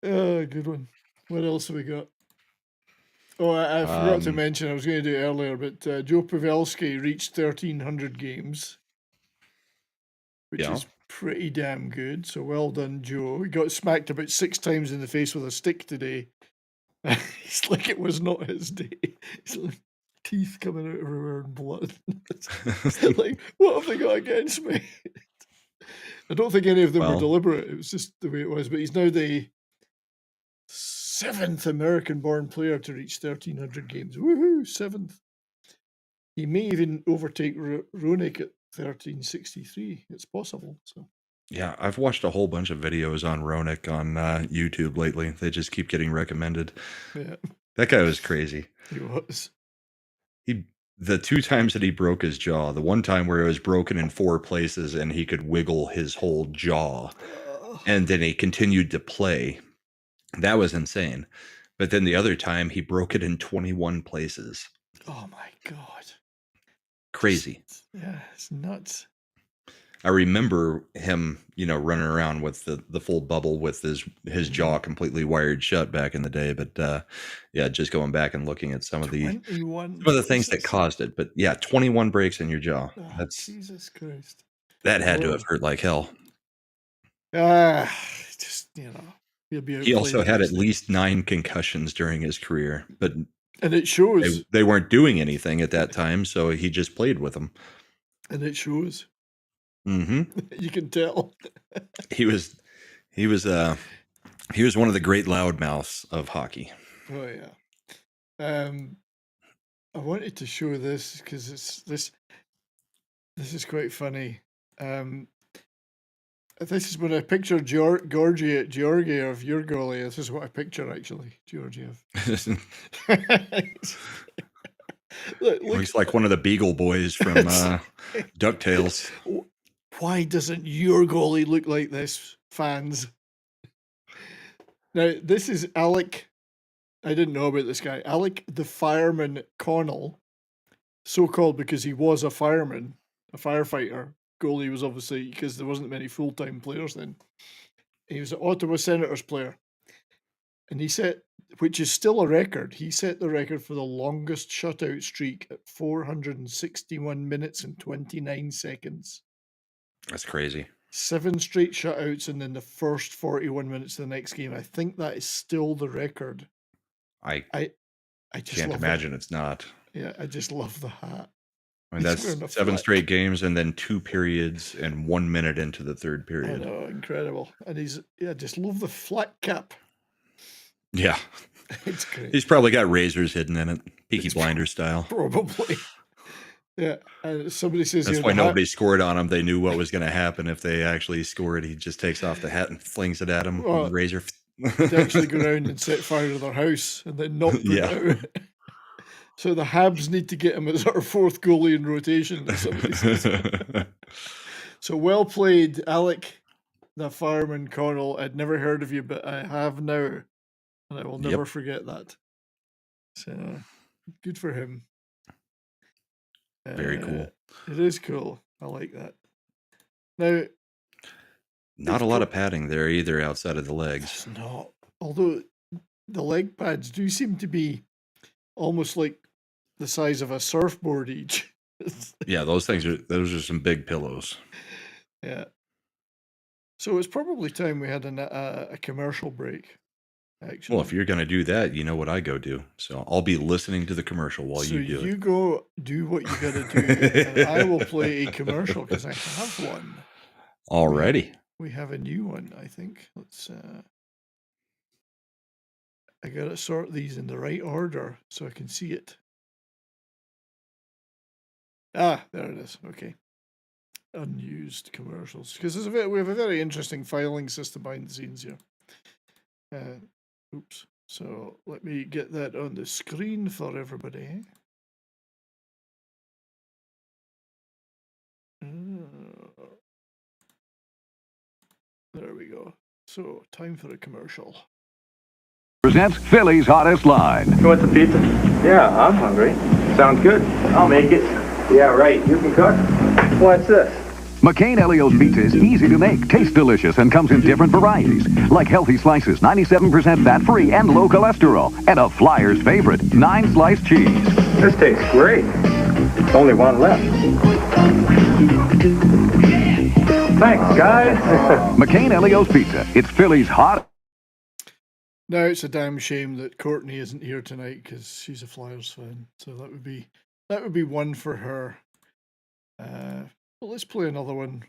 S1: Oh, good one. What else have we got? Oh, I forgot to mention, I was going to do it earlier, but Joe Pavelski reached 1,300 games, which is pretty damn good. So well done, Joe. He got smacked about 6 times in the face with a stick today. It's like it was not his day. It's like teeth coming out everywhere and blood. Like, what have they got against me? I don't think any of them were deliberate. It was just the way it was. But he's now the 7th American-born player to reach 1,300 games. Woohoo! 7th. He may even overtake Roenick at 1,363. It's possible. So.
S2: Yeah, I've watched a whole bunch of videos on Roenick on YouTube lately. They just keep getting recommended.
S1: Yeah.
S2: That guy was crazy.
S1: He was.
S2: The 2 times that he broke his jaw, the one time where it was broken in 4 places and he could wiggle his whole jaw, and then he continued to play. That was insane. But then the other time he broke it in 21 places.
S1: Oh my God.
S2: Crazy.
S1: Yeah, it's nuts.
S2: I remember him, running around with the full bubble with his jaw completely wired shut back in the day. But just going back and looking at some of the things that caused it. But 21 breaks in your jaw. That's
S1: Jesus Christ.
S2: That had to have hurt like hell.
S1: Just he'll be.
S2: He also had at least 9 concussions during his career, and
S1: it shows.
S2: They weren't doing anything at that time, so he just played with them.
S1: And it shows.
S2: Mm-hmm.
S1: You can tell.
S2: He was one of the great loudmouths of hockey.
S1: Oh yeah. I wanted to show this because this is quite funny. This is when I picture Georgiev, your goalie. This is what I picture actually, Georgiev.
S2: Looks like one of the Beagle Boys from DuckTales.
S1: Why doesn't your goalie look like this, fans? Now, this is Alec. I didn't know about this guy. Alec the Fireman Connell, so called because he was a fireman, a firefighter. Goalie was obviously because there wasn't many full-time players then. He was an Ottawa Senators player. And he set, which is still a record, he set the record for the longest shutout streak at 461 minutes and 29 seconds.
S2: That's crazy. 7
S1: straight shutouts and then the first 41 minutes of the next game. I think that is still the record.
S2: I
S1: just
S2: can't imagine it's not.
S1: Yeah, I just love the hat.
S2: I mean, that's 7 straight games and then 2 periods and 1 minute into the 3rd period.
S1: I know, incredible. And just love the flat cap.
S2: Yeah.
S1: It's great.
S2: He's probably got razors hidden in it, Peaky Blinders style.
S1: Probably. Yeah, and somebody says
S2: that's why nobody scored on him. They knew what was going to happen if they actually scored. He just takes off the hat and flings it at him with the razor.
S1: They actually go around and set fire to their house and then not put it out. So the Habs need to get him as our fourth goalie in rotation. As somebody says. So well played, Alec, the fireman Connell. I'd never heard of you, but I have now, and I will never forget that. So good for him.
S2: Very cool.
S1: It is cool. I like that. Now,
S2: not a lot of padding there either outside of the legs.
S1: It's not. Although the leg pads do seem to be almost like the size of a surfboard each.
S2: Yeah, those are some big pillows.
S1: Yeah. So it's probably time we had a commercial break. Actually.
S2: Well, if you're going to do that, you know what I go do. So I'll be listening to the commercial while you do it.
S1: So you go do what you got to do, and I will play a commercial because I have one.
S2: Alrighty.
S1: We have a new one, I think. Let's. I got to sort these in the right order so I can see it. Ah, there it is. Okay. Unused commercials, because we have a very interesting filing system behind the scenes here. Oops. So let me get that on the screen for everybody. There we go. So time for a commercial.
S8: Presents Philly's hottest line.
S9: You want some pizza? Yeah, I'm hungry. Sounds good. I'll make it. Yeah, right. You can cook? What's this?
S8: McCain Elio's pizza is easy to make, tastes delicious, and comes in different varieties. Like healthy slices, 97% fat-free and low cholesterol. And a Flyer's favorite, 9-slice cheese.
S9: This tastes great. Only one left. Thanks, guys.
S8: McCain Elio's pizza. It's Philly's hot.
S1: Now it's a damn shame that Courtney isn't here tonight because she's a Flyers fan. So that would be one for her. Well, let's play another one.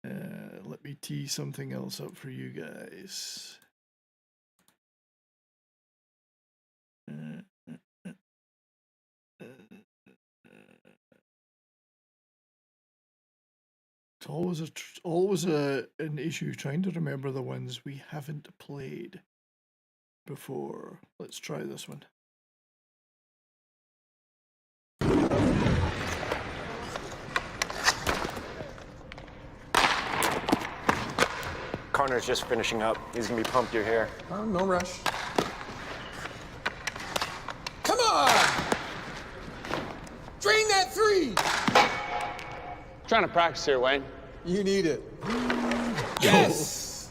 S1: Let me tee something else up for you guys. It's always an issue trying to remember the ones we haven't played before. Let's try this one.
S10: Connor's just finishing up. He's gonna be pumped you're here.
S4: Oh, no rush. Come on! Drain that three!
S10: Trying to practice here, Wayne.
S4: You need it. Yes!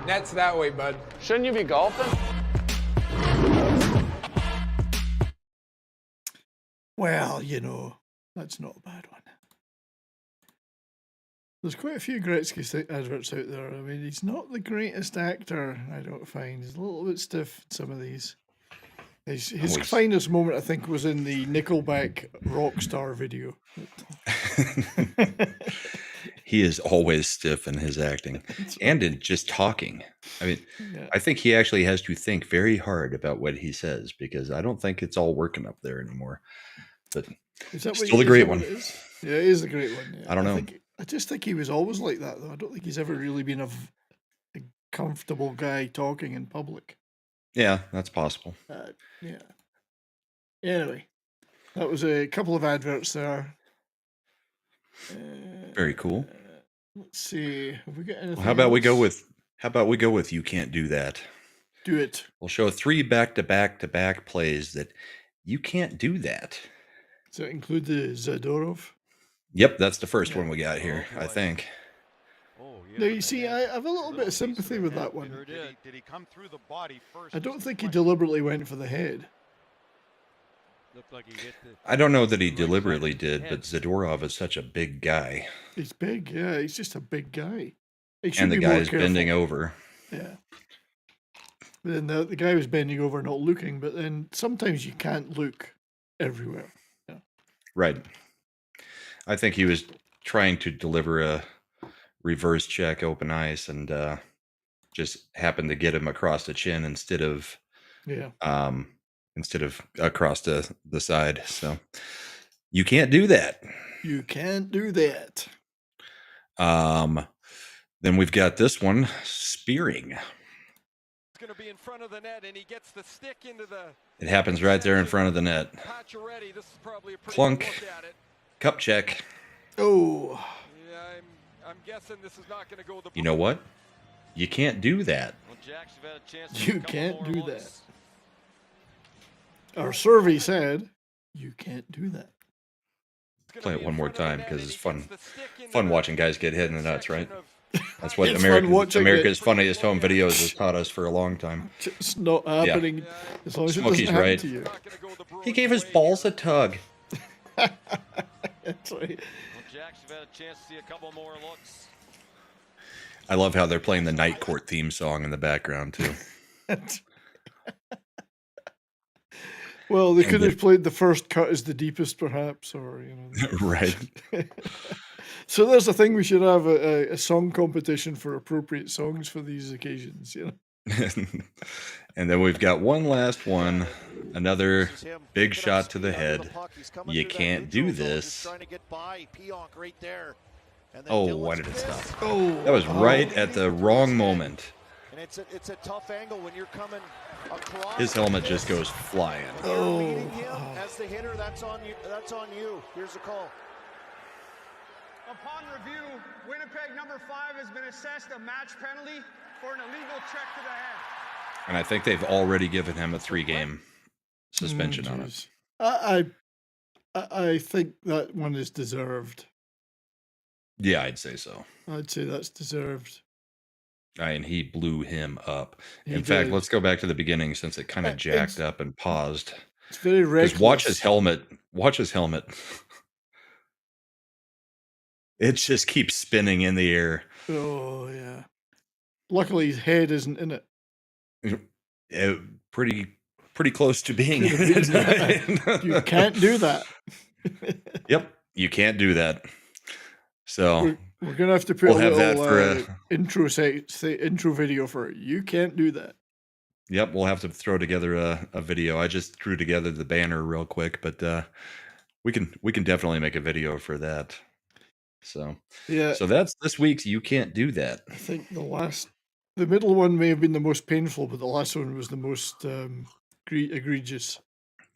S4: Net's that way, bud.
S10: Shouldn't you be golfing?
S1: Well, that's not a bad one. There's quite a few Gretzky adverts out there. I mean, he's not the greatest actor, I don't find. He's a little bit stiff in some of these. His finest moment, I think, was in the Nickelback Rockstar video.
S2: He is always stiff in his acting and in just talking. I mean, yeah. I think he actually has to think very hard about what he says because I don't think it's all working up there anymore. But still a great one.
S1: Yeah, it is a great one. Yeah.
S2: I don't know.
S1: I just think he was always like that, though. I don't think he's ever really been a comfortable guy talking in public.
S2: Yeah, that's possible.
S1: Yeah. Anyway, that was a couple of adverts there.
S2: Very cool.
S1: Let's see. Have we got anything?
S2: Well, how about we go with You Can't Do That?
S1: Do it.
S2: We'll show 3 back-to-back plays that you can't do that.
S1: Does that include the Zadorov?
S2: Yep, that's the first one we got here, I think.
S1: Now, you see, I have a little bit of sympathy with that one.
S3: Did he come through the body first?
S1: I don't think he deliberately went for the head.
S2: I don't know that he deliberately did, but Zadorov is such a big guy.
S1: He's big, yeah. He's just a big guy.
S2: And the guy's bending over.
S1: Yeah. Then the guy was bending over, not looking, but then sometimes you can't look everywhere. Yeah.
S2: Right. I think he was trying to deliver a reverse check, open ice, and just happened to get him across the chin instead of across the side. So you can't do that.
S1: You can't do that.
S2: Then we've got this one, spearing.
S6: Going to be in front of the net, and he gets the stick into the.
S2: It happens right there in front of the net.
S6: Pacioretty, this is probably a pretty
S2: Clunk.
S6: good look at it.
S2: Cup check.
S1: Oh.
S6: Yeah, I'm guessing this is not going to go the.
S2: You know what? You can't do that.
S6: Well, Jacks have had a chance to
S1: You can't do
S6: looks.
S1: that. Our survey said you can't do that.
S2: Play it one more time because it's fun watching guys get hit in the nuts, right? That's what
S1: It's fun watching
S2: America's Funniest Home Videos has taught us for a long time.
S1: It's not happening as long as it
S2: Smokey's
S1: doesn't happen
S2: right.
S1: to you.
S2: He gave his balls a tug.
S1: That's right.
S6: Well, Jacks have had a chance to see a couple more looks.
S2: I love how they're playing the Night Court theme song in the background too.
S1: Well, they could have played the first cut as the deepest, perhaps, or
S2: Right.
S1: So there's the thing: we should have a song competition for appropriate songs for these occasions.
S2: And then we've got one last one, another big shot to the head. You can't do this. Oh, why did it stop?
S1: Oh,
S2: that was right at the wrong moment.
S3: And it's a tough angle when you're coming across.
S2: His helmet just goes flying.
S3: Oh, leading him as the hitter, that's on you. That's on you. Here's the call.
S11: Upon review, Winnipeg number 5 has been assessed a match penalty for an illegal check to the head.
S2: And I think they've already given him a 3-game suspension on it.
S1: I think that one is deserved.
S2: Yeah, I'd say so.
S1: I'd say that's deserved.
S2: And he blew him up. In
S1: He
S2: fact,
S1: did.
S2: let's go back to the beginning since it kind of jacked up and paused.
S1: It's very reckless.
S2: Just watch his helmet. Watch his helmet. It just keeps spinning in the air.
S1: Oh, yeah. Luckily, his head isn't in it.
S2: Pretty close to being in it.
S1: You can't do that.
S2: Yep, you can't do that. So
S1: we're gonna have to put
S2: we'll
S1: a
S2: have
S1: little
S2: that for
S1: intro video for it. You can't do that.
S2: Yep, we'll have to throw together a video. I just threw together the banner real quick, but we can definitely make a video for that. So
S1: yeah.
S2: So that's this week's You Can't Do That.
S1: I think the middle one may have been the most painful, but the last one was the most egregious,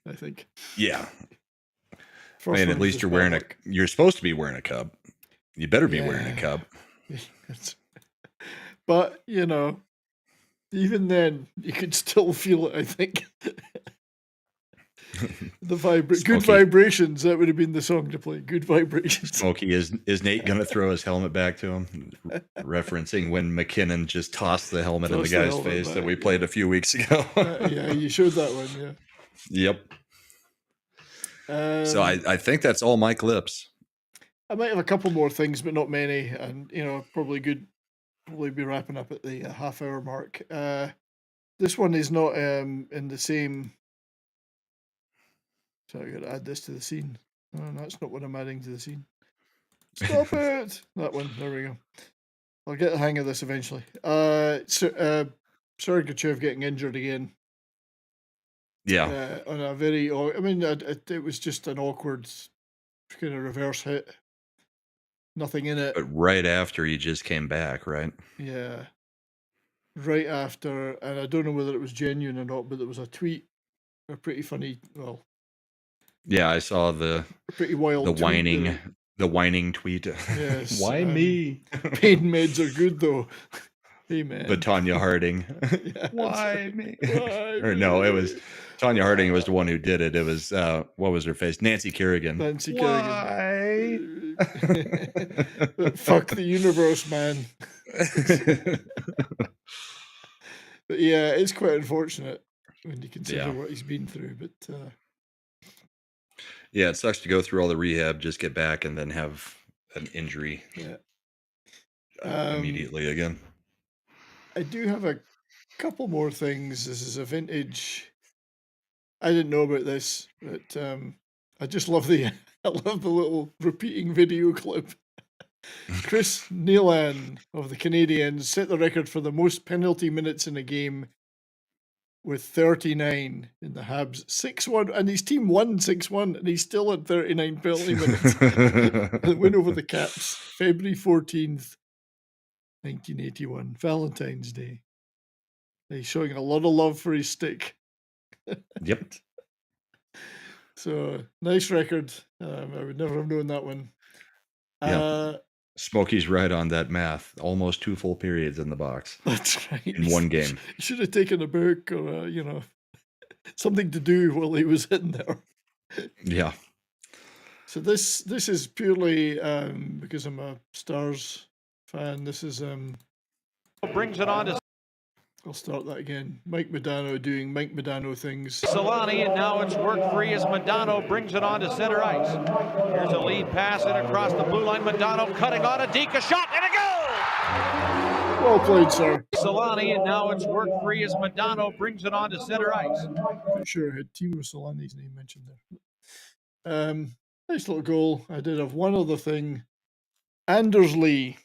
S1: I think.
S2: Yeah.
S1: First
S2: And at
S1: one
S2: least
S1: was
S2: you're supposed to be wearing a cup. You better be wearing a cup.
S1: But, even then, you could still feel it, I think. Good vibrations, that would have been the song to play. Good vibrations.
S2: Smokey, is Nate going to throw his helmet back to him? Referencing when McKinnon just tossed the helmet in the guy's face that we played a few weeks ago.
S1: Yeah, you showed that one, yeah.
S2: Yep. So I think that's all my clips.
S1: I might have a couple more things, but not many. And, probably be wrapping up at the half-hour mark. This one is not in the same... So I got to add this to the scene. No, that's not what I'm adding to the scene. Stop it! That one. There we go. I'll get the hang of this eventually. Sergachev getting injured again.
S2: Yeah.
S1: On a very... it was just an awkward kind of reverse hit. Nothing in it.
S2: But right after he just came back, right?
S1: Yeah. Right after, and I don't know whether it was genuine or not, but there was a tweet, a pretty funny,
S2: yeah, I saw the
S1: pretty wild
S2: the whining tweet.
S1: Yes.
S2: Why me?
S1: Pain meds are good though. Hey man.
S2: But Tanya Harding.
S1: Yeah,
S2: Why me?
S1: Why
S2: Or no, it was Tanya Harding was the one who did it. It was what was her face? Nancy Kerrigan.
S1: Nancy
S2: Kerrigan.
S1: Fuck the universe, man. But yeah, it's quite unfortunate when you consider what he's been through. But
S2: yeah, it sucks to go through all the rehab, just get back, and then have an injury.
S1: Yeah.
S2: Immediately again.
S1: I do have a couple more things. This is a vintage. I didn't know about this, but I just love the little repeating video clip. Chris Nealon of the Canadiens set the record for the most penalty minutes in a game with 39 in the Habs 6-1, and his team won 6-1, and he's still at 39 penalty minutes. The win over the Caps, February 14th, 1981, Valentine's Day. He's showing a lot of love for his stick.
S2: Yep.
S1: So nice record. I would never have known that one.
S2: Yeah. Smokey's right on that math. Almost 2 full periods in the box.
S1: That's right.
S2: In one game.
S1: He should have taken a book or something to do while he was in there.
S2: Yeah.
S1: So this is purely because I'm a Stars fan. This is
S6: brings it on to
S1: I'll start that again. Mike Modano doing Mike Modano things.
S6: Solani, and now it's work free as Modano brings it on to center ice. Here's a lead pass in across the blue line. Modano cutting on a deke, a shot, and a goal!
S1: Well played, sir.
S6: Solani, and now it's work free as Modano brings it on to center ice.
S1: Pretty sure I had Timo Solani's name mentioned there. Nice little goal. I did have one other thing. Anders Lee,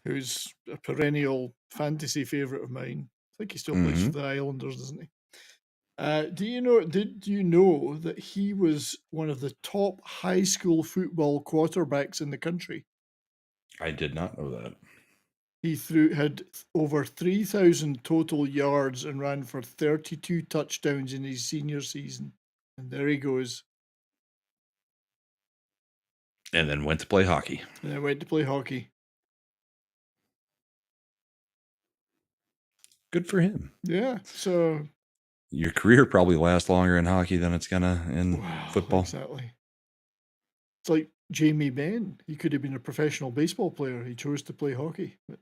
S1: who's a perennial fantasy favourite of mine. I think he still plays for the Islanders, doesn't he? Did you know that he was one of the top high school football quarterbacks in the country?
S2: I did not know that.
S1: He had over 3,000 total yards and ran for 32 touchdowns in his senior season. And there he goes.
S2: And then went to play hockey.
S1: And I went to play hockey.
S2: Good for him.
S1: Yeah, so
S2: your career probably lasts longer in hockey than it's gonna in football.
S1: Exactly. It's like Jamie Benn. He could have been a professional baseball player. He chose to play hockey. But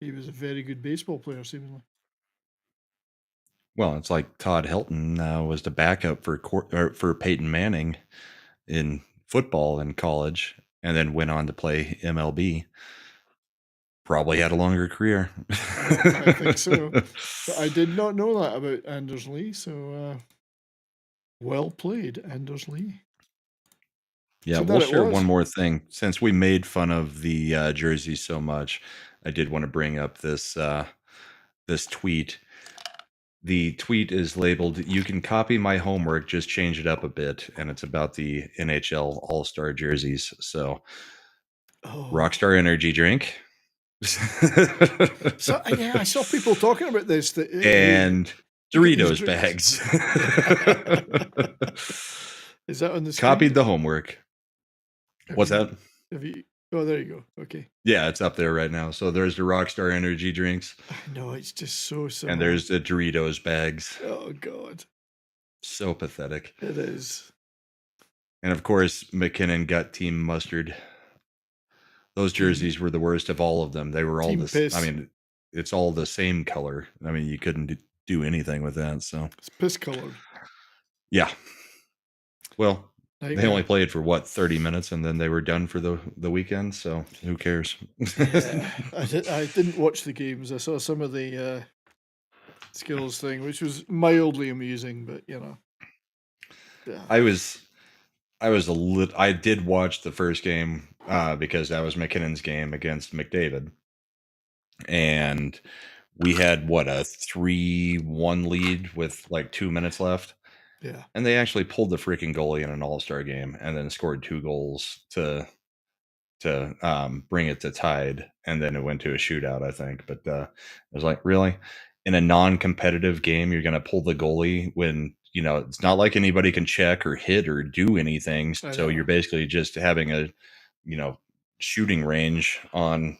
S1: he was a very good baseball player, seemingly.
S2: Well, it's like Todd Helton was the backup for Peyton Manning in football in college, and then went on to play MLB. Probably had a longer career.
S1: I think so. But I did not know that about Anders Lee, so well played, Anders Lee.
S2: Yeah, we'll share one more thing. Since we made fun of the jersey so much, I did want to bring up this this tweet. The tweet is labeled, "You can copy my homework, just change it up a bit," and it's about the NHL All-Star jerseys. So, Rockstar energy drink.
S1: So yeah, I saw people talking about this.
S2: And Doritos bags.
S1: Is that on the screen?
S2: Copied the homework. What's that?
S1: Oh, there you go. Okay.
S2: Yeah, it's up there right now. So there's the Rockstar energy drinks.
S1: No, it's just so similar.
S2: And there's the Doritos bags.
S1: Oh, God.
S2: So pathetic.
S1: It is.
S2: And of course, McKinnon got Team Mustard. Those jerseys were the worst of all of them. They were all this. I mean, it's all the same color. I mean, you couldn't do anything with that. So
S1: it's piss colored.
S2: Yeah. Well, they only played for 30 minutes, and then they were done for the weekend. So who cares?
S1: Yeah, I didn't watch the games. I saw some of the skills thing, which was mildly amusing, but Yeah.
S2: I did watch the first game because that was McKinnon's game against McDavid. And we had a 3-1 lead with 2 minutes left.
S1: Yeah.
S2: And they actually pulled the freaking goalie in an all-star game and then scored 2 goals to bring it to tied. And then it went to a shootout, I think. But it was like, really? In a non-competitive game, you're going to pull the goalie when it's not like anybody can check or hit or do anything. So you're basically just having a, shooting range on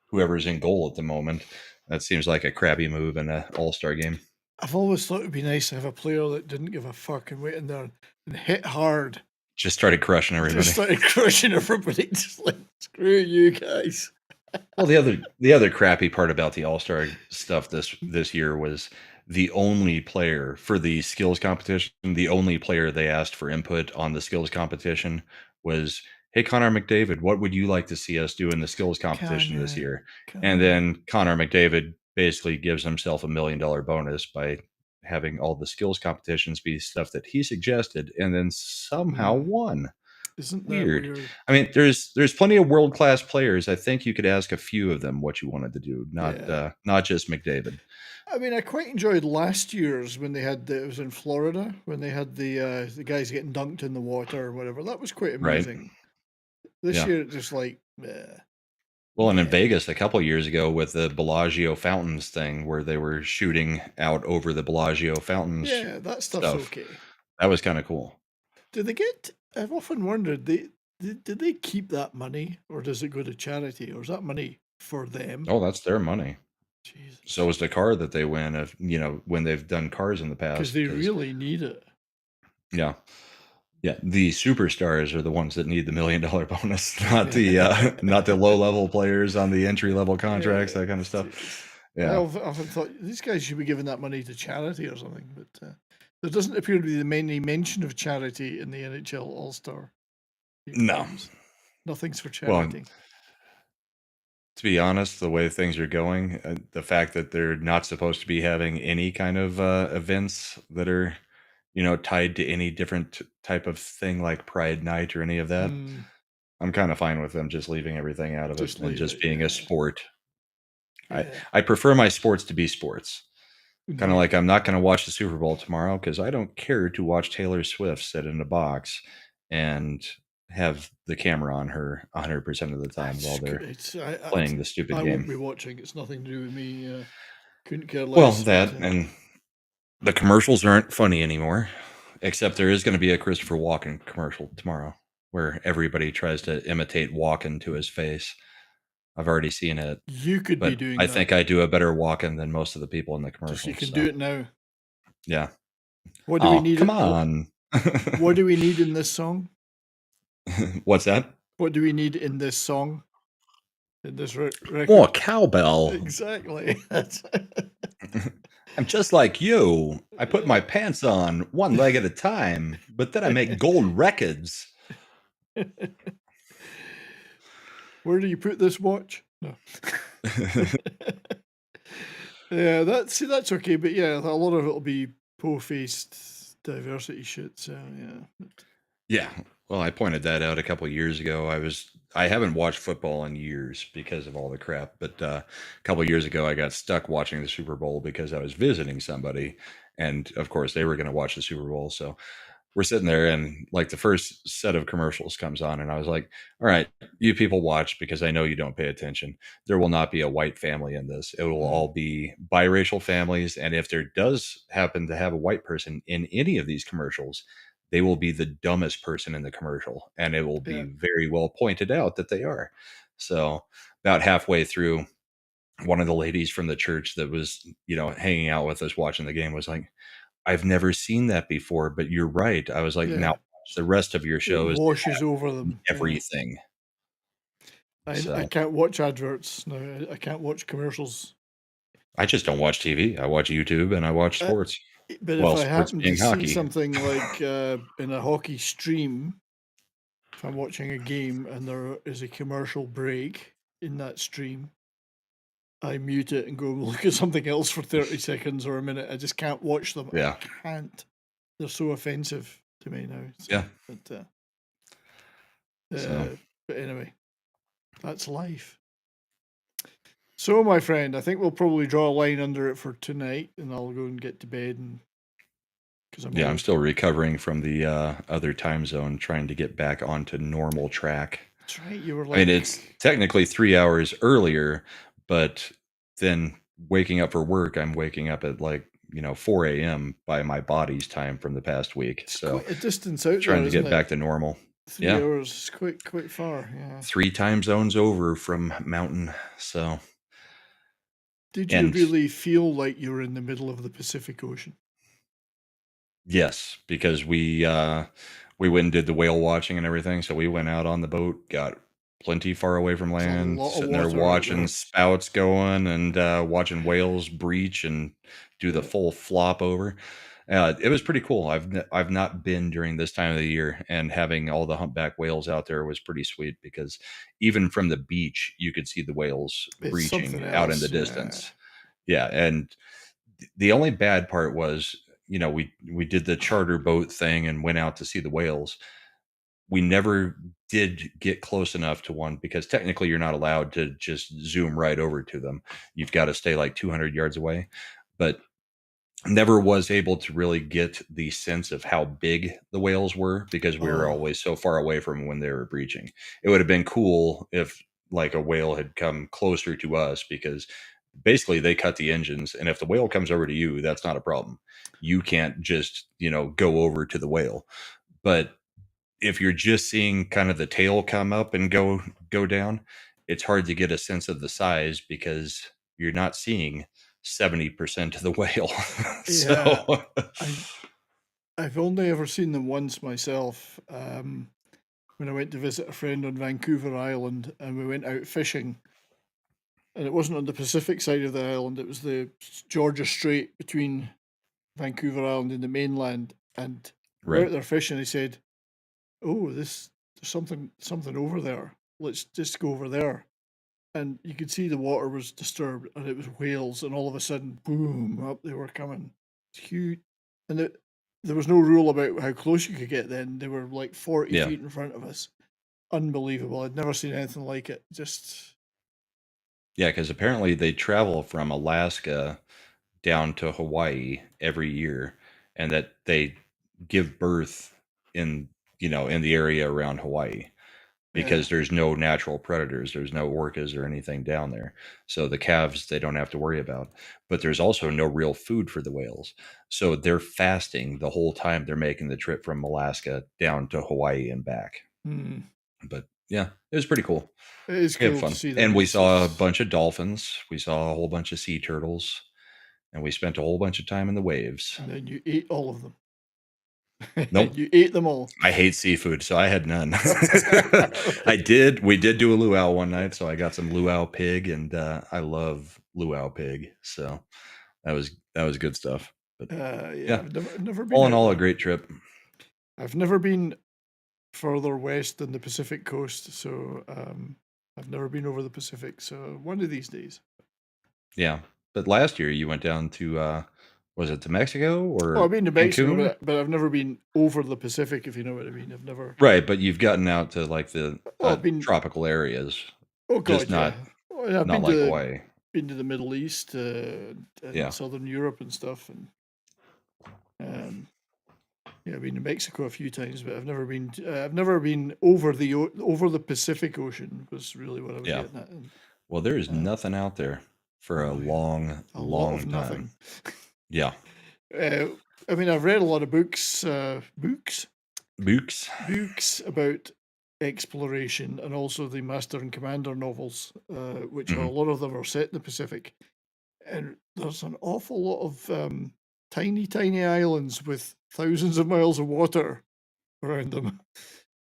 S2: whoever's in goal at the moment. That seems like a crappy move in an all-star game.
S1: I've always thought it'd be nice to have a player that didn't give a fuck and went in there and hit hard.
S2: Just started crushing everybody.
S1: Just like, screw you guys.
S2: Well, the other crappy part about the all-star stuff this year was the only player for the skills competition, the only player they asked for input on the skills competition was, "Hey, Connor McDavid, what would you like to see us do in the skills competition this year?" And then Connor McDavid basically gives himself $1 million bonus by having all the skills competitions be stuff that he suggested and then somehow won.
S1: Isn't that
S2: weird? I mean, there's plenty of world-class players. I think you could ask a few of them what you wanted to do, not just McDavid.
S1: I mean, I quite enjoyed last year's when they had it was in Florida when they had the guys getting dunked in the water or whatever. That was quite amusing.
S2: Right.
S1: This year, it's just like,
S2: Well, and in Vegas a couple years ago with the Bellagio fountains thing, where they were shooting out over the Bellagio fountains.
S1: Yeah, that stuff's okay.
S2: That was kind of cool.
S1: Do they get? I've often wondered. Did they keep that money, or does it go to charity, or is that money for them?
S2: Oh, that's their money.
S1: Jesus.
S2: So is the car that they win, if when they've done cars in the past,
S1: because they really need it.
S2: Yeah. Yeah, the superstars are the ones that need the $1 million bonus, not the low level players on the entry level contracts, that kind of stuff. Yeah,
S1: I often thought these guys should be giving that money to charity or something, but there doesn't appear to be any mention of charity in the NHL All Star.
S2: No,
S1: nothing's for charity.
S2: Well, to be honest, the way things are going, the fact that they're not supposed to be having any kind of events that are tied to any different type of thing like Pride Night or any of that, I'm kind of fine with them just leaving everything out of it and just being a sport. Yeah. I prefer my sports to be sports. Kind of like I'm not going to watch the Super Bowl tomorrow because I don't care to watch Taylor Swift sit in a box and have the camera on her 100% of the time while they're playing the stupid game.
S1: I won't be watching. It's nothing to do with me. Couldn't care less.
S2: Well, that and the commercials aren't funny anymore, except there is going to be a Christopher Walken commercial tomorrow where everybody tries to imitate Walken to his face. I've already seen it.
S1: You could be doing
S2: I think I do a better Walken than most of the people in the commercial.
S1: You can do it now.
S2: Yeah.
S1: What do we need?
S2: Come on.
S1: What do we need in this song?
S2: What's that?
S1: What do we need in this song? In this record?
S2: Oh, cowbell.
S1: Exactly.
S2: I'm just like you. I put my pants on one leg at a time, but then I make gold records.
S1: Where do you put this watch? No. Yeah, that's okay, but yeah, a lot of it'll be po-faced diversity shit. So yeah.
S2: Yeah. Well, I pointed that out a couple of years ago. I haven't watched football in years because of all the crap, but a couple of years ago I got stuck watching the Super Bowl because I was visiting somebody, and of course they were going to watch the Super Bowl. So we're sitting there and like the first set of commercials comes on and I was like, all right, you people watch because I know you don't pay attention. There will not be a white family in this. It will all be biracial families. And if there does happen to have a white person in any of these commercials, they will be the dumbest person in the commercial. And it will be very well pointed out that they are. So about halfway through, one of the ladies from the church that was, hanging out with us watching the game was like, I've never seen that before, but you're right. I was like, now the rest of your show is
S1: washes over them
S2: everything.
S1: I can't watch adverts. No, I can't watch commercials.
S2: I just don't watch TV. I watch YouTube and I watch sports.
S1: But if I happen to see something like in a hockey stream, if I'm watching a game and there is a commercial break in that stream, I mute it and go look at something else for 30 seconds or a minute. I just can't watch them.
S2: Yeah.
S1: I can't. They're so offensive to me now. So,
S2: yeah.
S1: But anyway, that's life. So, my friend, I think we'll probably draw a line under it for tonight, and I'll go and get to bed.
S2: I'm still recovering from the other time zone, trying to get back onto normal track.
S1: That's right. You were like,
S2: I mean, it's technically 3 hours earlier, but then waking up for work, I'm waking up at 4 a.m. by my body's time from the past week.
S1: It's
S2: so
S1: quite a distance out
S2: trying
S1: there,
S2: to get back to normal.
S1: 3 hours is quite far. Yeah.
S2: 3 time zones over from Mountain. So
S1: did you really feel like you were in the middle of the Pacific Ocean?
S2: Yes, because we went and did the whale watching and everything. So we went out on the boat, got plenty far away from land, sitting there watching spouts going and watching whales breach and do the full flop over. It was pretty cool. I've not been during this time of the year, and having all the humpback whales out there was pretty sweet because even from the beach you could see the whales breaching out in the distance. Yeah, and the only bad part was, we did the charter boat thing and went out to see the whales. We never did get close enough to one because technically you're not allowed to just zoom right over to them. You've got to stay like 200 yards away, but never was able to really get the sense of how big the whales were because we were always so far away from when they were breaching. It would have been cool if like a whale had come closer to us, because basically they cut the engines, and if the whale comes over to you, that's not a problem. You can't just, go over to the whale. But if you're just seeing kind of the tail come up and go down, it's hard to get a sense of the size because you're not seeing 70% of the whale. So
S1: I've only ever seen them once myself. When I went to visit a friend on Vancouver Island, and we went out fishing, and it wasn't on the Pacific side of the island, it was the Georgia Strait between Vancouver Island and the mainland, and we're out there fishing. He said, "Oh, there's something over there. Let's just go over there." And you could see the water was disturbed, and it was whales, and all of a sudden, boom, up they were coming. It's huge. And there was no rule about how close you could get then. They were like 40 feet in front of us. Unbelievable. I'd never seen anything like it.
S2: Yeah, because apparently they travel from Alaska down to Hawaii every year, and that they give birth in the area around Hawaii, because there's no natural predators. There's no orcas or anything down there. So the calves, they don't have to worry about. But there's also no real food for the whales. So they're fasting the whole time they're making the trip from Alaska down to Hawaii and back. But yeah, it was pretty cool.
S1: It is cool to see them.
S2: And we saw a bunch of dolphins. We saw a whole bunch of sea turtles. And we spent a whole bunch of time in the waves.
S1: And then you ate all of them.
S2: Nope.
S1: You ate them all.
S2: I hate seafood, so I had none. We did do a luau one night, so I got some luau pig, and I love luau pig. So that was good stuff. But yeah,
S1: I've never been
S2: all in all, a great trip.
S1: I've never been further west than the Pacific coast, so I've never been over the Pacific. So one of these days.
S2: Yeah, but last year you went down to was it to Mexico or?
S1: I've been to Mexico, but I've never been over the Pacific, if you know what I mean. I've never.
S2: Right, but you've gotten out to like the tropical areas.
S1: Oh God,
S2: just not
S1: I've
S2: not like Hawaii.
S1: Been to the Middle East, and Southern Europe and stuff, and I've been to Mexico a few times, but I've never been over the Pacific Ocean. Was really what I was getting at.
S2: Well, there is nothing out there for a long time.
S1: Nothing.
S2: Yeah.
S1: I mean, I've read a lot of books about exploration, and also the Master and Commander novels, which a lot of them are set in the Pacific. And there's an awful lot of tiny, tiny islands with thousands of miles of water around them.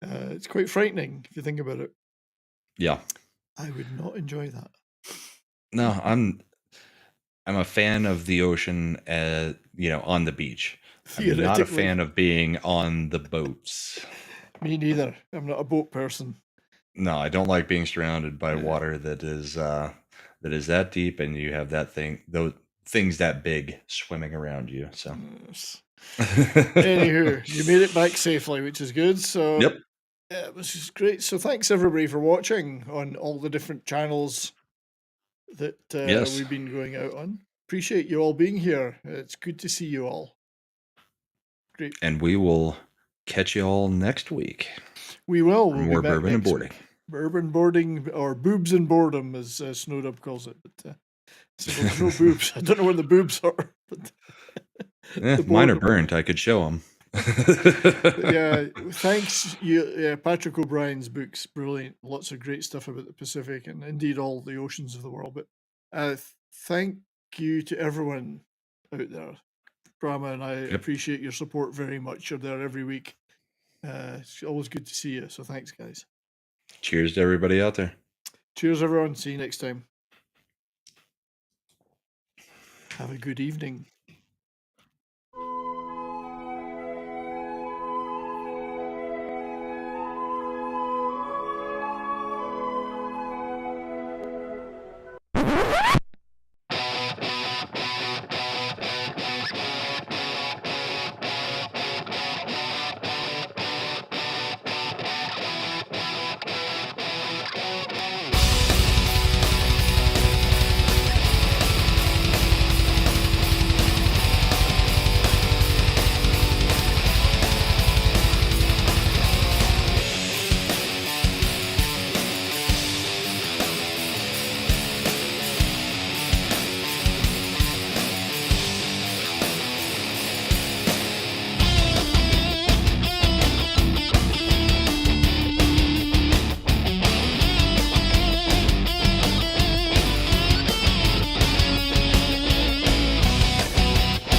S1: It's quite frightening if you think about it.
S2: Yeah.
S1: I would not enjoy that.
S2: No, I'm a fan of the ocean, on the beach. I'm not a fan of being on the boats.
S1: Me neither. I'm not a boat person.
S2: No, I don't like being surrounded by water that is that deep, and you have those things that big swimming around you. So,
S1: anywho, you made it back safely, which is good. So,
S2: yep,
S1: which is great. So, thanks everybody for watching on all the different channels that we've been going out on. Appreciate you all being here. It's good to see you all. Great.
S2: And we will catch you all next week.
S1: We will.
S2: We'll more bourbon and boarding.
S1: Bourbon boarding, or boobs and boredom, as Snowdub calls it. But so there's no boobs. I don't know where the boobs are. But
S2: mine are burnt. I could show them.
S1: Yeah, thanks. Patrick O'Brien's books, brilliant. Lots of great stuff about the Pacific, and indeed all the oceans of the world. But thank you to everyone out there. Brahma and I appreciate your support very much. You're there every week. It's always good to see you. So thanks, guys.
S2: Cheers to everybody out there.
S1: Cheers, everyone. See you next time. Have a good evening.